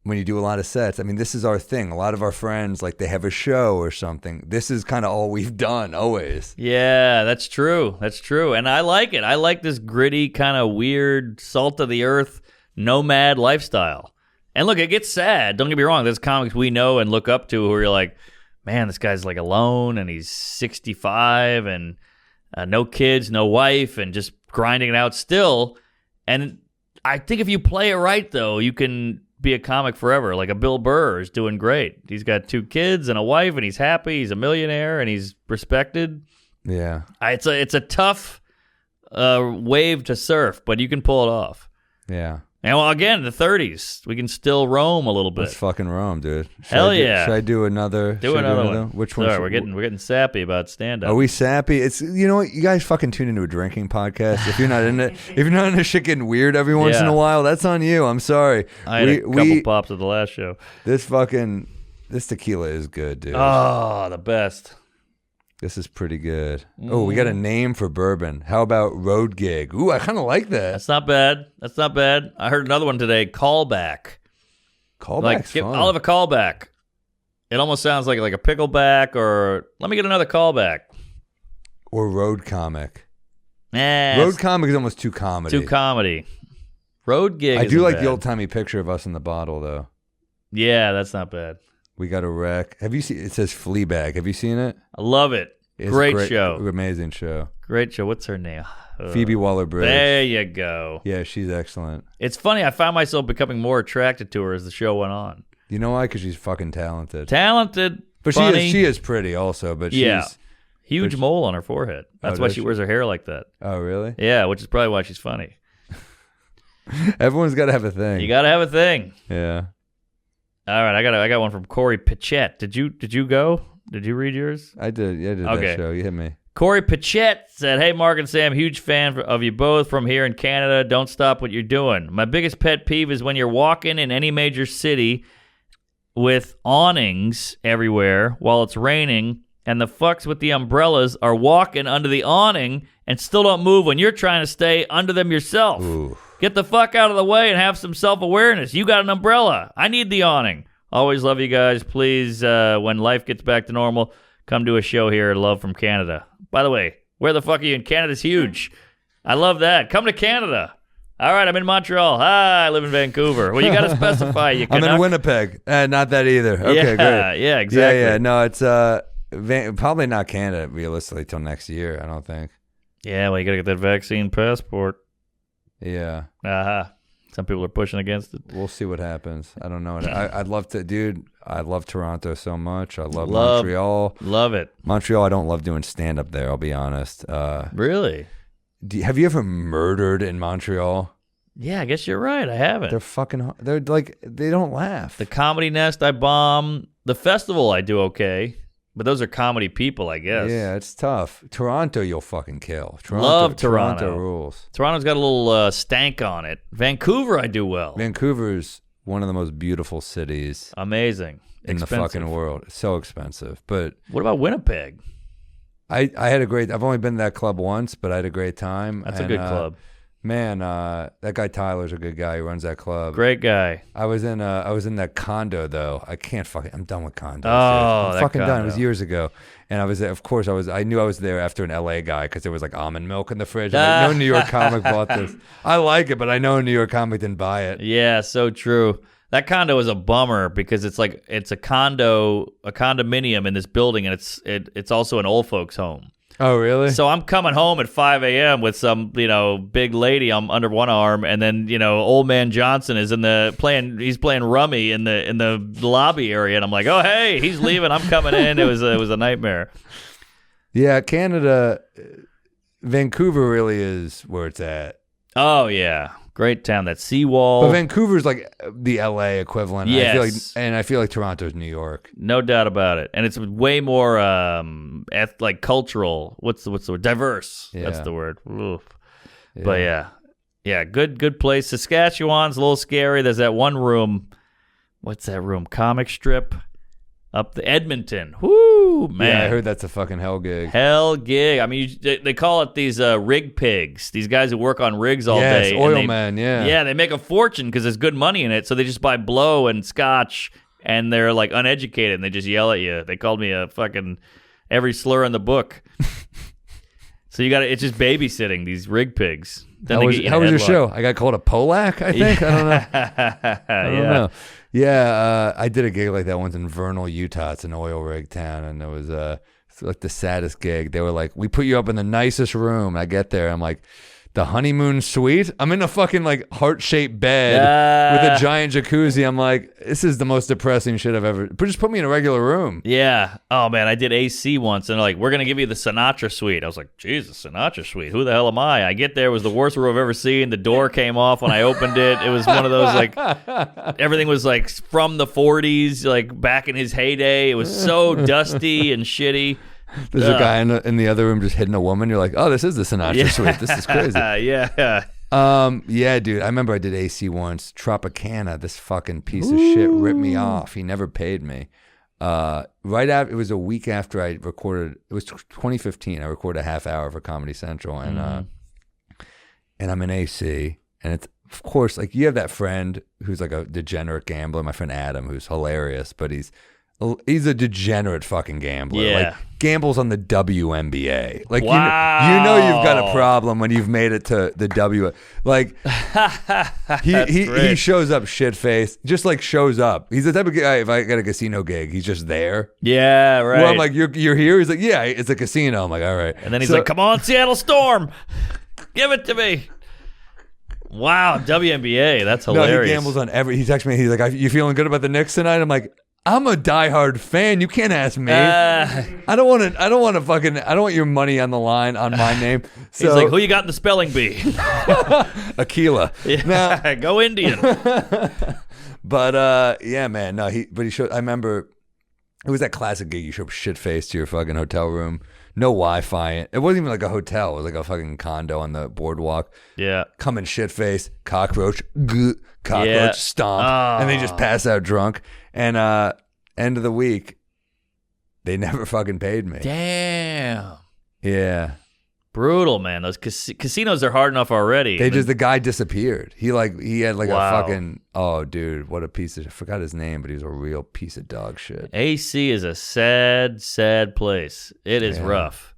when you do a lot of sets, I mean, this is our thing. A lot of our friends, like they have a show or something. This is kind of all we've done always. Yeah, that's true. That's true. And I like it. I like this gritty, kind of weird, salt of the earth, nomad lifestyle. And look, it gets sad. Don't get me wrong. There's comics we know and look up to who you're like, man, this guy's like alone and he's 65 and no kids, no wife, and just grinding it out still. And I think if you play it right, though, you can be a comic forever. Like a Bill Burr is doing great. He's got 2 kids and a wife, and he's happy. He's a millionaire, and he's respected. Yeah, it's a tough wave to surf, but you can pull it off. Yeah. And well, again, the 30s, we can still roam a little bit. Let's fucking roam, dude. Hell yeah! Should I do another? Do another one. Which one? Sorry, we're getting sappy about stand-up. Are we sappy? It's, you know what? You guys fucking tune into a drinking podcast. If you're not in it, if you're not into shit getting weird every once in a while, that's on you. I'm sorry. I had a couple pops at the last show. This tequila is good, dude. Oh, the best. This is pretty good. Oh, we got a name for bourbon. How about Road Gig? Ooh, I kind of like that. That's not bad. I heard another one today, Callback. Callback's fun. I'll have a callback. It almost sounds like a pickleback, or let me get another callback. Or Road Comic. Road Comic is almost too comedy. Road Gig I do like bad. the old-timey picture of us in the bottle, though. Yeah, that's not bad. We got a wreck. Have you seen? It says Fleabag. Have you seen it? I love it. Great show. Amazing show. Great show. What's her name? Phoebe Waller-Bridge. There you go. Yeah, she's excellent. It's funny. I found myself becoming more attracted to her as the show went on. You know why? Because she's fucking talented. But funny. She is pretty also. But she's huge mole on her forehead. That's why she wears her hair like that. Oh, really? Yeah, which is probably why she's funny. Everyone's got to have a thing. You got to have a thing. Yeah. All right, I got one from Corey Pichette. Did you go? Did you read yours? I did. Yeah, I did that show. You hit me. Corey Pichette said, "Hey, Mark and Sam, huge fan of you both from here in Canada. Don't stop what you're doing. My biggest pet peeve is when you're walking in any major city with awnings everywhere while it's raining, and the fucks with the umbrellas are walking under the awning and still don't move when you're trying to stay under them yourself. Ooh. Get the fuck out of the way and have some self-awareness. You got an umbrella. I need the awning. Always love you guys. Please, when life gets back to normal, come do a show here. Love from Canada." By the way, where the fuck are you in? Canada's huge. I love that. Come to Canada. All right, I'm in Montreal. Hi, I live in Vancouver. Well, you got to specify. You I'm in Winnipeg. Not that either. Okay, great. Yeah, exactly. Yeah. No, it's probably not Canada realistically till next year. I don't think. Yeah, well, you got to get that vaccine passport. Yeah. Some people are pushing against it. We'll see what happens. I don't know. I'd love to, dude. I love Toronto so much. I love Montreal. Love it. Montreal, I don't love doing stand-up there, I'll be honest. Really? Have you ever murdered in Montreal? Yeah, I guess you're right. I haven't. They're like, they don't laugh. The Comedy Nest, I bomb. The festival, I do okay. But those are comedy people, I guess. Yeah, it's tough. Toronto, you'll fucking kill. Love Toronto. Toronto rules. Toronto's got a little stank on it. Vancouver, I do well. Vancouver's one of the most beautiful cities. Amazing. In the fucking world. It's so expensive. But what about Winnipeg? I had I've only been to that club once, but I had a great time. That's a good club. Man, that guy Tyler's a good guy who runs that club. Great guy. I was in that condo though. I'm done with condos. Oh, I'm fucking done. It was years ago, and I knew I was there after an LA guy because there was like almond milk in the fridge. I'm like, no New York comic bought this. I like it, but I know a New York comic didn't buy it. Yeah, so true. That condo is a bummer because it's a condominium in this building, and it's also an old folks home. Oh, really? So I'm coming home at 5 a.m. with some, big lady under one arm, and then, old man Johnson is he's playing rummy in the lobby area, and I'm like, oh, hey, he's leaving, I'm coming in. It was a nightmare. Yeah, Canada, Vancouver really is where it's at. Oh yeah, great town. That seawall. But Vancouver's like the LA equivalent. Yes. I feel like Toronto's New York. No doubt about it. And it's way more cultural. What's the word? Diverse. Yeah. That's the word. Oof. Yeah. But yeah, good place. Saskatchewan's a little scary. There's that one room. What's that room? Comic strip up the Edmonton. Whoo, man. Yeah, I heard that's a fucking hell gig. Hell gig. I mean, they call it these rig pigs. These guys who work on rigs all day. Yes, oil men, yeah. Yeah, they make a fortune because there's good money in it. So they just buy blow and scotch, and they're like uneducated, and they just yell at you. They called me a fucking every slur in the book. So it's just babysitting these rig pigs. Then how was your show? I got called a Polak, I think. I don't know. I don't know. Yeah, I did a gig like that once in Vernal, Utah. It's an oil rig town, and it was it's like the saddest gig. They were like, "We put you up in the nicest room." I get there, I'm like, the honeymoon suite? I'm in a fucking like heart-shaped bed with a giant jacuzzi. I'm like, this is the most depressing shit I've ever. Just put me in a regular room. Yeah. Oh man, I did AC once, and they're like, we're gonna give you the Sinatra suite. I was like, Jesus, Sinatra suite? Who the hell am I? I get there, it was the worst room I've ever seen. The door came off when I opened it. It was one of those like, everything was like from the 40s, like back in his heyday. It was so dusty and shitty. There's a guy in the other room just hitting a woman. You're like, oh, this is the Sinatra suite. This is crazy. Yeah. Yeah, dude. I remember I did AC once. Tropicana, this fucking piece of shit, ripped me off. He never paid me. Right after, it was a week after I recorded. It was 2015. I recorded a half hour for Comedy Central, and I'm in AC, and it's of course like you have that friend who's like a degenerate gambler. My friend Adam, who's hilarious, but he's a degenerate fucking gambler. Yeah. Like gambles on the WNBA. Like wow. you know you've got a problem when you've made it to the W. Like he shows up shit faced, just like shows up. He's the type of guy. If I got a casino gig, he's just there. Yeah, right. Well, I'm like, you're here. He's like, yeah, it's a casino. I'm like, all right. And then he's like, come on, Seattle Storm, give it to me. Wow, WNBA. That's hilarious. No, he gambles on every. He texts me. He's like, you feeling good about the Knicks tonight? I'm like, I'm a diehard fan. You can't ask me. I don't want your money on the line on my name. So, he's like, who you got in the spelling bee? Tequila. Yeah. Now, go Indian. But yeah, man. No, he showed. I remember it was that classic gig. You show up shit faced to your fucking hotel room. No Wi-Fi. It wasn't even like a hotel. It was like a fucking condo on the boardwalk. Yeah. Come in shit face, cockroach, stomp, and they just pass out drunk. And end of the week, they never fucking paid me. Damn. Yeah. Brutal, man. Those casinos are hard enough already. The guy disappeared. He had like a fucking, oh dude, what a piece of, I forgot his name, but he was a real piece of dog shit. AC is a sad, sad place. It is rough.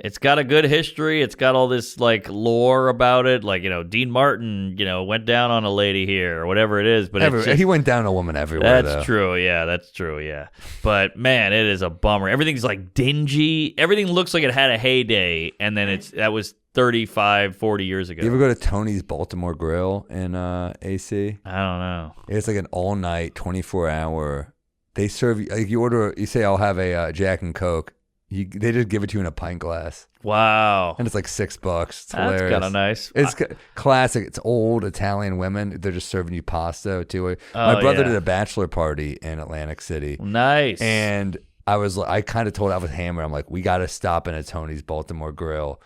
It's got a good history. It's got all this like lore about it. Like, Dean Martin, went down on a lady here or whatever it is. But he went down a woman everywhere. That's true. Yeah, that's true. Yeah. But man, it is a bummer. Everything's like dingy. Everything looks like it had a heyday. And then that was 35, 40 years ago. You ever go to Tony's Baltimore Grill in AC? I don't know. It's like an all night, 24-hour. They serve like you say I'll have a Jack and Coke. They just give it to you in a pint glass. Wow. And it's like $6. It's hilarious. That's kind of nice. It's classic. It's old Italian women. They're just serving you pasta too. My brother did a bachelor party in Atlantic City. Nice. And I kind of told I was hammered. I'm like, we got to stop in a Tony's Baltimore Grill.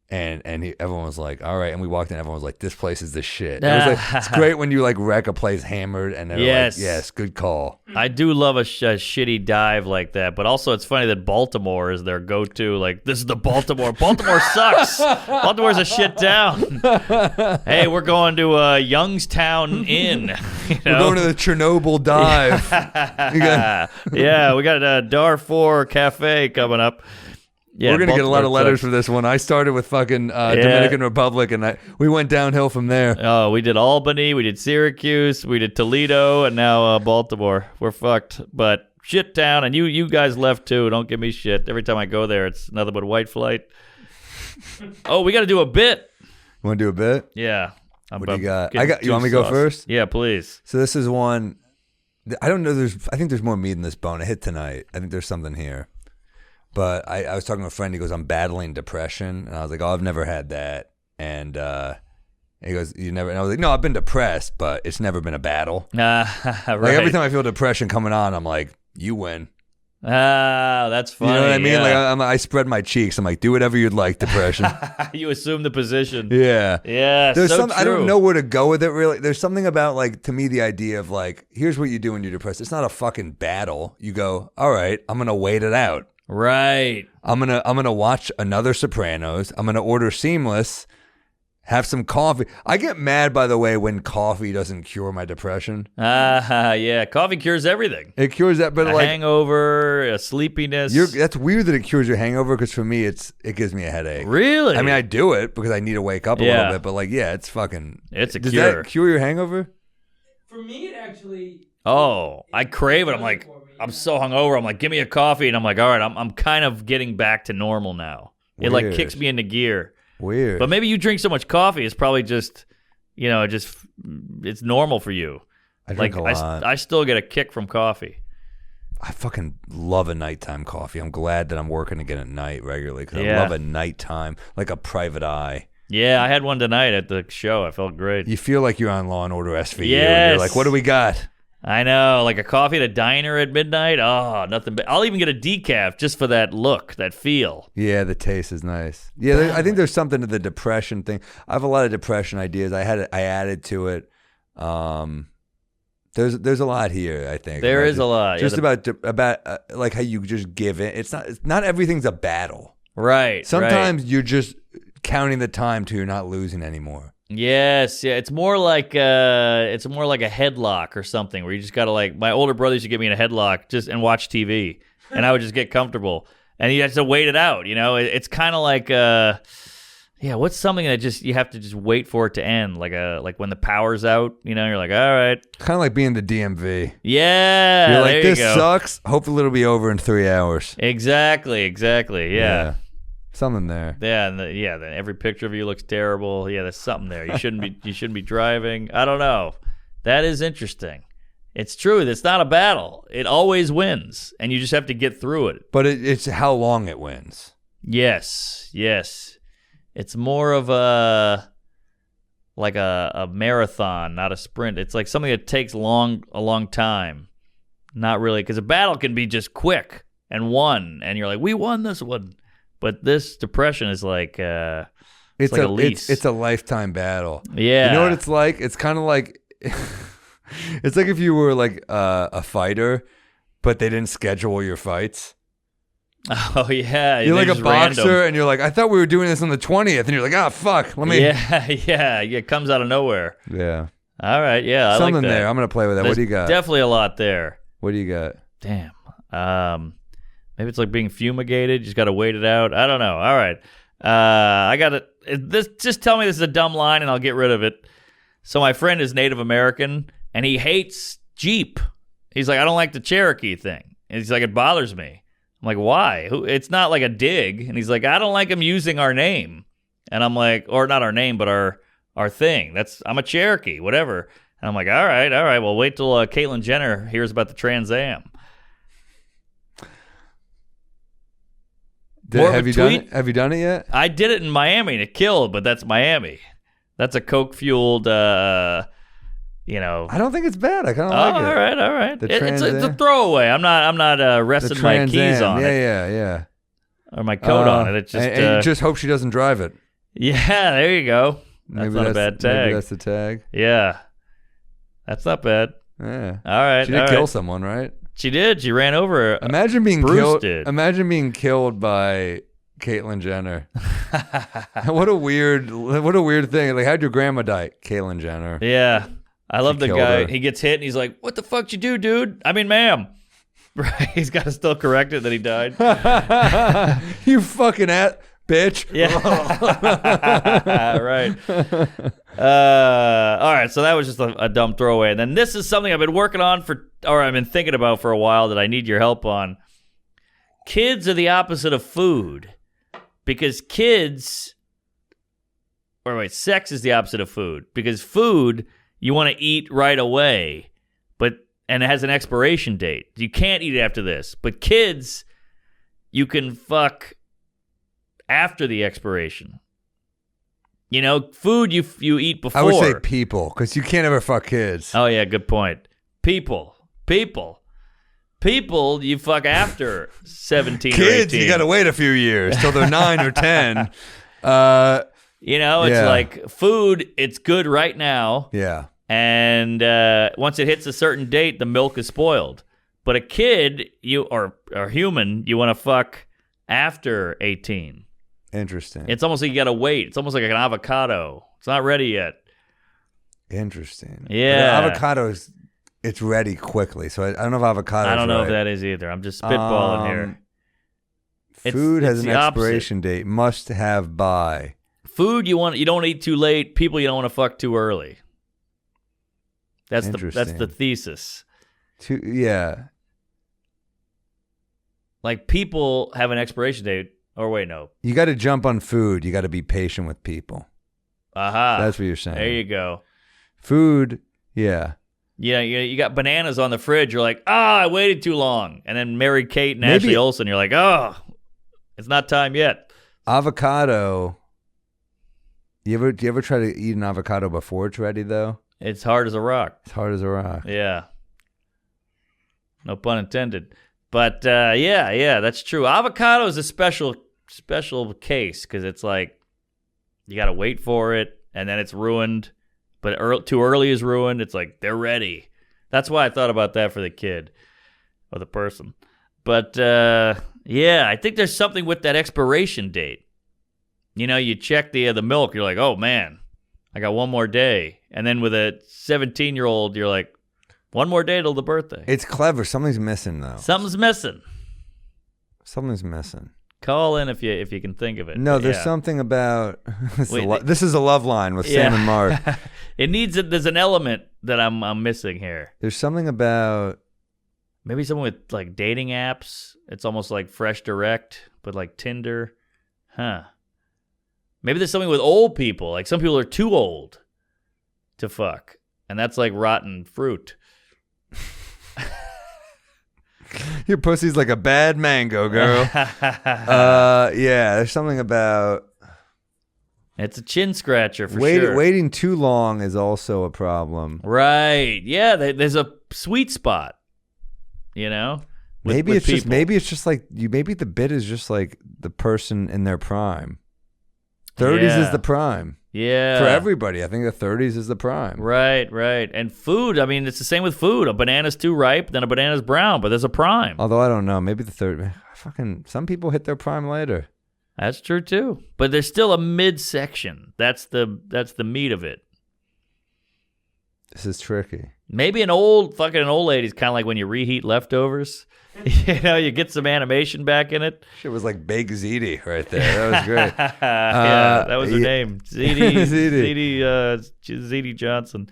And everyone was like, all right. And we walked in. Everyone was like, this place is the shit. It was like, it's great when you like wreck a place hammered and they're like, yes, good call. I do love a shitty dive like that. But also it's funny that Baltimore is their go-to. Like, this is the Baltimore. Baltimore sucks. Baltimore's a shit town. Hey, we're going to Youngstown Inn. We're going to the Chernobyl dive. Yeah, we got a Darfur Cafe coming up. Yeah, we're going to get a lot of letters for this one. I started with fucking Dominican Republic, and we went downhill from there. Oh, we did Albany, we did Syracuse, we did Toledo, and now Baltimore. We're fucked. But shit town, and you guys left too. Don't give me shit. Every time I go there, it's nothing but white flight. Oh, we got to do a bit. You want to do a bit? Yeah. What do you got? You want me to go first? Yeah, please. So this is one. I don't know. I think there's more meat in this bone. I hit tonight. I think there's something here. But I was talking to a friend. He goes, I'm battling depression. And I was like, oh, I've never had that. And he goes, you never? And I was like, no, I've been depressed, but it's never been a battle. Right. Like every time I feel depression coming on, I'm like, you win. That's funny. You know what I mean? Yeah. Like I spread my cheeks. I'm like, do whatever you'd like, depression. You assume the position. Yeah. Yeah. There's so some. true. I don't know where to go with it. Really, there's something about like to me the idea of like, here's what you do when you're depressed. It's not a fucking battle. You go, all right, I'm gonna wait it out. Right. I'm gonna watch another Sopranos. I'm gonna order Seamless. Have some coffee. I get mad, by the way, when coffee doesn't cure my depression. Yeah. Coffee cures everything. It cures that, but a like hangover, a sleepiness. That's weird that it cures your hangover because for me, it gives me a headache. Really? I mean, I do it because I need to wake up a little bit, but like, yeah, it's fucking. It's a does cure. Does that cure your hangover? For me, it actually. Oh, I crave it. I'm like, I'm so hungover. I'm like, give me a coffee, and I'm like, all right, I'm kind of getting back to normal now. It like kicks me into gear. Weird. But maybe you drink so much coffee, it's probably just, it's normal for you. I drink a lot. I still get a kick from coffee. I fucking love a nighttime coffee. I'm glad that I'm working again at night regularly because I love a nighttime, like a private eye. Yeah, I had one tonight at the show. I felt great. You feel like you're on Law and Order SVU. Yes. And you're like, what do we got? I know, like a coffee at a diner at midnight. Oh, nothing but I'll even get a decaf just for that look, that feel. Yeah, the taste is nice. Yeah, I think there's something to the depression thing. I have a lot of depression ideas. I added to it. There's a lot here. I think there is a lot. Just about like how you just give in. It's not everything's a battle. Right. Sometimes you're just counting the time till you're not losing anymore. Yes, yeah. It's more like a headlock or something where you just gotta like. My older brother used to get me in a headlock just and watch TV, and I would just get comfortable, and you have to wait it out. It's kind of like what's something that just you have to just wait for it to end, like when the power's out. You're like, all right. Kind of like being the DMV. Yeah, you're like, there this you go. Sucks. Hopefully it'll be over in 3 hours. Exactly. Yeah. Something there. Yeah, and then every picture of you looks terrible. Yeah, there's something there. You shouldn't be driving. I don't know. That is interesting. It's true. It's not a battle. It always wins, and you just have to get through it. But it's how long it wins. Yes. It's more of a marathon, not a sprint. It's like something that takes a long time. Not really, because a battle can be just quick and won, and you're like, we won this one. But this depression is like it's like a lease. It's a lifetime battle. Yeah. You know what it's like? It's kind of like it's like if you were like a fighter, but they didn't schedule your fights. Oh yeah, you're like a boxer, random. And you're like, I thought we were doing this on the 20th, and you're like, oh fuck, let me. Yeah, it comes out of nowhere. Yeah. All right, yeah, I something like that. there. I'm gonna play with that. There's what do you got? Definitely a lot there. What do you got? Damn. Maybe it's like being fumigated. You just got to wait it out. I don't know. All right. I got it. Just tell me this is a dumb line and I'll get rid of it. So my friend is Native American and he hates Jeep. He's like, I don't like the Cherokee thing. And he's like, it bothers me. I'm like, why? It's not like a dig. And he's like, I don't like him using our name. And I'm like, or not our name, but our thing. I'm a Cherokee, whatever. And I'm like, all right. Well, wait till Caitlyn Jenner hears about the Trans Am. Have you done it yet? I did it in Miami and it killed, but that's Miami. That's a coke fueled, I don't think it's bad. I kind of like it. All right. It's a throwaway. I'm not resting my keys on it. Yeah. Or my coat on it. It's just. And you just hope she doesn't drive it. Yeah, there you go. That's not a bad tag. Maybe that's the tag. Yeah, that's not bad. Yeah. All right. She did kill someone, right? She did. She ran over. Imagine being Bruce killed. Did. Imagine being killed by Caitlyn Jenner. What a weird thing. Like, how'd your grandma die? Caitlyn Jenner. Yeah, I love the guy. her. He gets hit and he's like, "What the fuck you do, dude? I mean, ma'am." Right? He's got to still correct it that he died. You fucking bitch. Yeah. Right. All right. So that was just a dumb throwaway. And then this is something I've been working on I've been thinking about for a while that I need your help on. Kids are the opposite of food because sex is the opposite of food because food you want to eat right away, and it has an expiration date. You can't eat it after this. But kids, you can fuck after the expiration. Food you eat before. I would say people, because you can't ever fuck kids. Oh, yeah, good point. People, you fuck after 17 kids, or 18. you got to wait a few years till they're 9 or 10. It's like food, it's good right now. Yeah. And once it hits a certain date, the milk is spoiled. But a kid, or human, you want to fuck after 18. Interesting. It's almost like you got to wait. It's almost like an avocado. It's not ready yet. Interesting. Yeah. Avocado it's ready quickly. So I don't know if avocado. I don't know if that is either. I'm just spitballing here. Food has an opposite. expiration date. Must have by. Food you don't eat too late. People you don't want to fuck too early. That's the thesis. Yeah. Like people have an expiration date. Or wait, no. You got to jump on food. You got to be patient with people. Aha. That's what you're saying. There you go. Food, yeah. Yeah, you got bananas on the fridge. You're like, I waited too long. And then married Kate and Ashley Olsen. You're like, it's not time yet. Avocado. You ever try to eat an avocado before it's ready, though? It's hard as a rock. It's hard as a rock. Yeah. No pun intended. But, yeah, that's true. Avocado is a special case because it's like you got to wait for it, and then it's ruined. But too early is ruined. It's like they're ready. That's why I thought about that for the kid or the person. But, yeah, I think there's something with that expiration date. You check the milk. You're like, oh, man, I got one more day. And then with a 17-year-old, you're like, one more day till the birthday. It's clever. Something's missing, though. Something's missing. Call in if you can think of it. No, there's something about this is a love line with Sam and Mark. There's an element that I'm missing here. There's something about maybe someone with like dating apps. It's almost like Fresh Direct, but like Tinder. Huh. Maybe there's something with old people. Like some people are too old to fuck. And that's like rotten fruit. Your pussy's like a bad mango, girl. Yeah, there's something about it's a chin scratcher for sure. Waiting too long is also a problem. Right. Yeah, there's a sweet spot. Maybe it's just like maybe the bit is just like the person in their prime. 30s is the prime. Yeah. For everybody. I think the 30s is the prime. Right. And food, I mean, it's the same with food. A banana's too ripe, then a banana's brown, but there's a prime. Although I don't know. Maybe the third. Some people hit their prime later. That's true, too. But there's still a midsection. That's the meat of it. This is tricky. Maybe an old lady's kind of like when you reheat leftovers. You get some animation back in it. Shit was like Baked Ziti right there. That was great. That was her name. Ziti Johnson.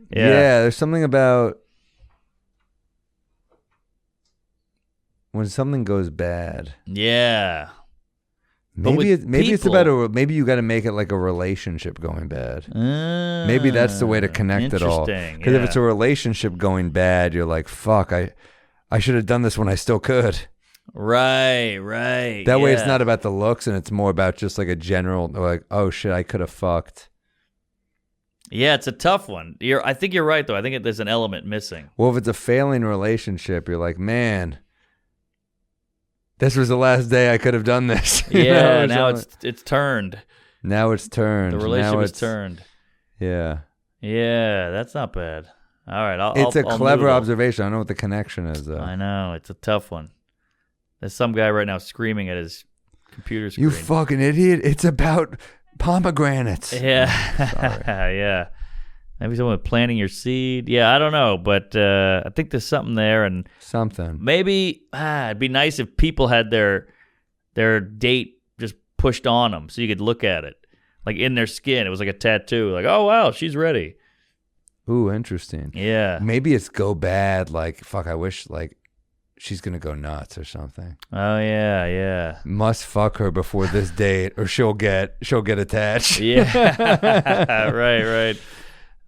Yeah, there's something about when something goes bad. Yeah. Maybe it's about maybe you got to make it like a relationship going bad. Maybe that's the way to connect it all. Because if it's a relationship going bad, you're like, fuck, I should have done this when I still could. Right. That way it's not about the looks and it's more about just like a general, like, oh shit, I could have fucked. Yeah, it's a tough one. I think you're right, though. I think there's an element missing. Well, if it's a failing relationship, you're like, man, this was the last day I could have done this. Now it's turned. Now it's turned. The relationship is turned. Yeah. Yeah, that's not bad. All right, it's a clever observation. I don't know what the connection is, though. I know. It's a tough one. There's some guy right now screaming at his computer screen. You fucking idiot. It's about pomegranates. Yeah. Sorry. Yeah. Maybe someone planting your seed. Yeah, I don't know. But I think there's something there. And something. Maybe it'd be nice if people had their date just pushed on them so you could look at it. Like in their skin. It was like a tattoo. Like, oh, wow, she's ready. Ooh, interesting. Yeah. Maybe it's go bad, like, fuck, I wish, like, she's going to go nuts or something. Oh, yeah. Must fuck her before this date or she'll get attached. Yeah. Right.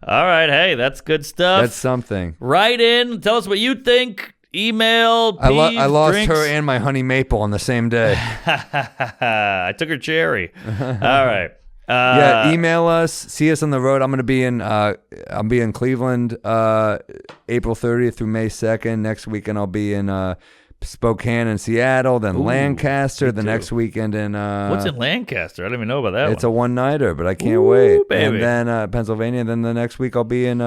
All right, hey, that's good stuff. That's something. Write in, tell us what you think. Email, peeves, I lost drinks. her and my honey maple on the same day. I took her cherry. All right. Email us. See us on the road. I'll be in Cleveland April 30th through May 2nd. Next weekend I'll be in Spokane and Seattle, then Lancaster the next weekend in what's in Lancaster? I don't even know about that. It's a one-nighter, but I can't wait. Baby. And then Pennsylvania, and then the next week I'll be in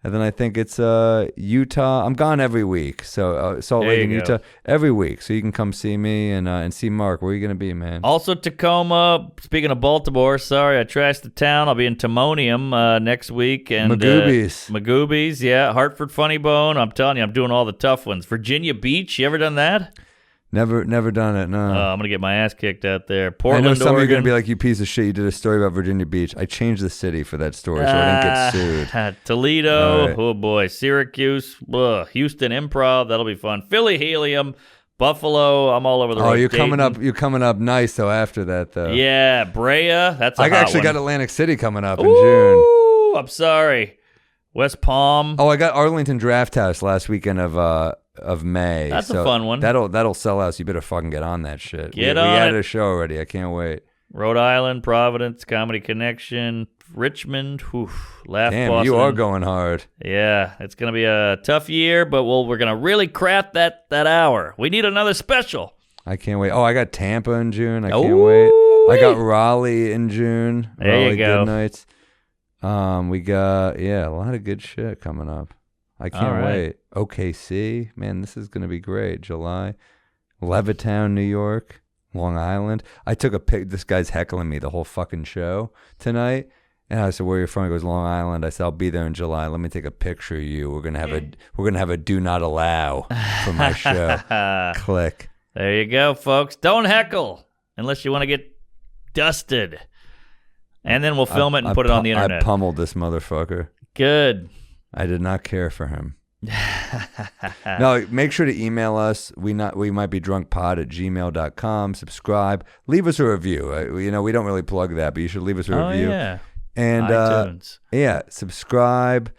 and then I think it's Utah. I'm gone every week. So Salt Lake and Utah every week. So you can come see me and see Mark. Where are you going to be, man? Also Tacoma. Speaking of Baltimore, sorry, I trashed the town. I'll be in Timonium next week. And Magoobies, yeah. Hartford Funny Bone. I'm telling you, I'm doing all the tough ones. Virginia Beach. You ever done that? Never done it, no. I'm going to get my ass kicked out there. Portland, I know some Oregon. are going to be like, you piece of shit, you did a story about Virginia Beach. I changed the city for that story so I didn't get sued. Toledo, right. Oh boy, Syracuse, Houston Improv, that'll be fun. Philly Helium, Buffalo, I'm all over the road. Oh, you're coming up nice though after that though. Yeah, Brea, that's a I hot actually one. got Atlantic City coming up in June. I'm sorry. West Palm. Oh, I got Arlington Draft House last weekend of May. That's a fun one. That'll sell out, so you better fucking get on that shit. We had a show already. I can't wait. Rhode Island, Providence, Comedy Connection, Richmond, Laugh Damn, Boston. you are going hard. Yeah, it's going to be a tough year, but we're going to really craft that hour. We need another special. I can't wait. Oh, I got Tampa in June. I can't wait. I got Raleigh in June. There you go. Good nights. We got, a lot of good shit coming up. I can't wait. OKC, man, this is going to be great. July. Levittown, New York. Long Island. I took a pic. This guy's heckling me the whole fucking show tonight. And I said, "Where are you from?" He goes, "Long Island." I said, "I'll be there in July. Let me take a picture of you. We're gonna have a do not allow for my show." Click. There you go, folks. Don't heckle unless you want to get dusted. And then we'll film it and put it on the internet. I pummeled this motherfucker. Good. I did not care for him. No, make sure to email us. We might be drunkpod@gmail.com. Subscribe. Leave us a review. We don't really plug that, but you should leave us a review. Yeah. And iTunes. Subscribe.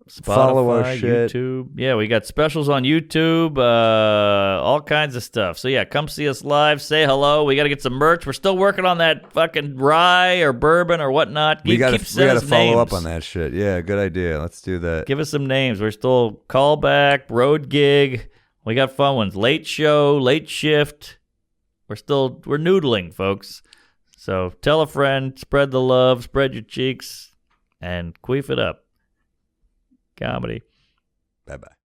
Spotify, follow our shit. YouTube. Yeah, we got specials on YouTube, all kinds of stuff. So yeah, come see us live. Say hello. We got to get some merch. We're still working on that fucking rye or bourbon or whatnot. We got to follow up on that shit. Yeah, good idea. Let's do that. Give us some names. We're still callback, road gig. We got fun ones. Late show, late shift. We're noodling, folks. So tell a friend, spread the love, spread your cheeks, and queef it up. Comedy. Bye-bye.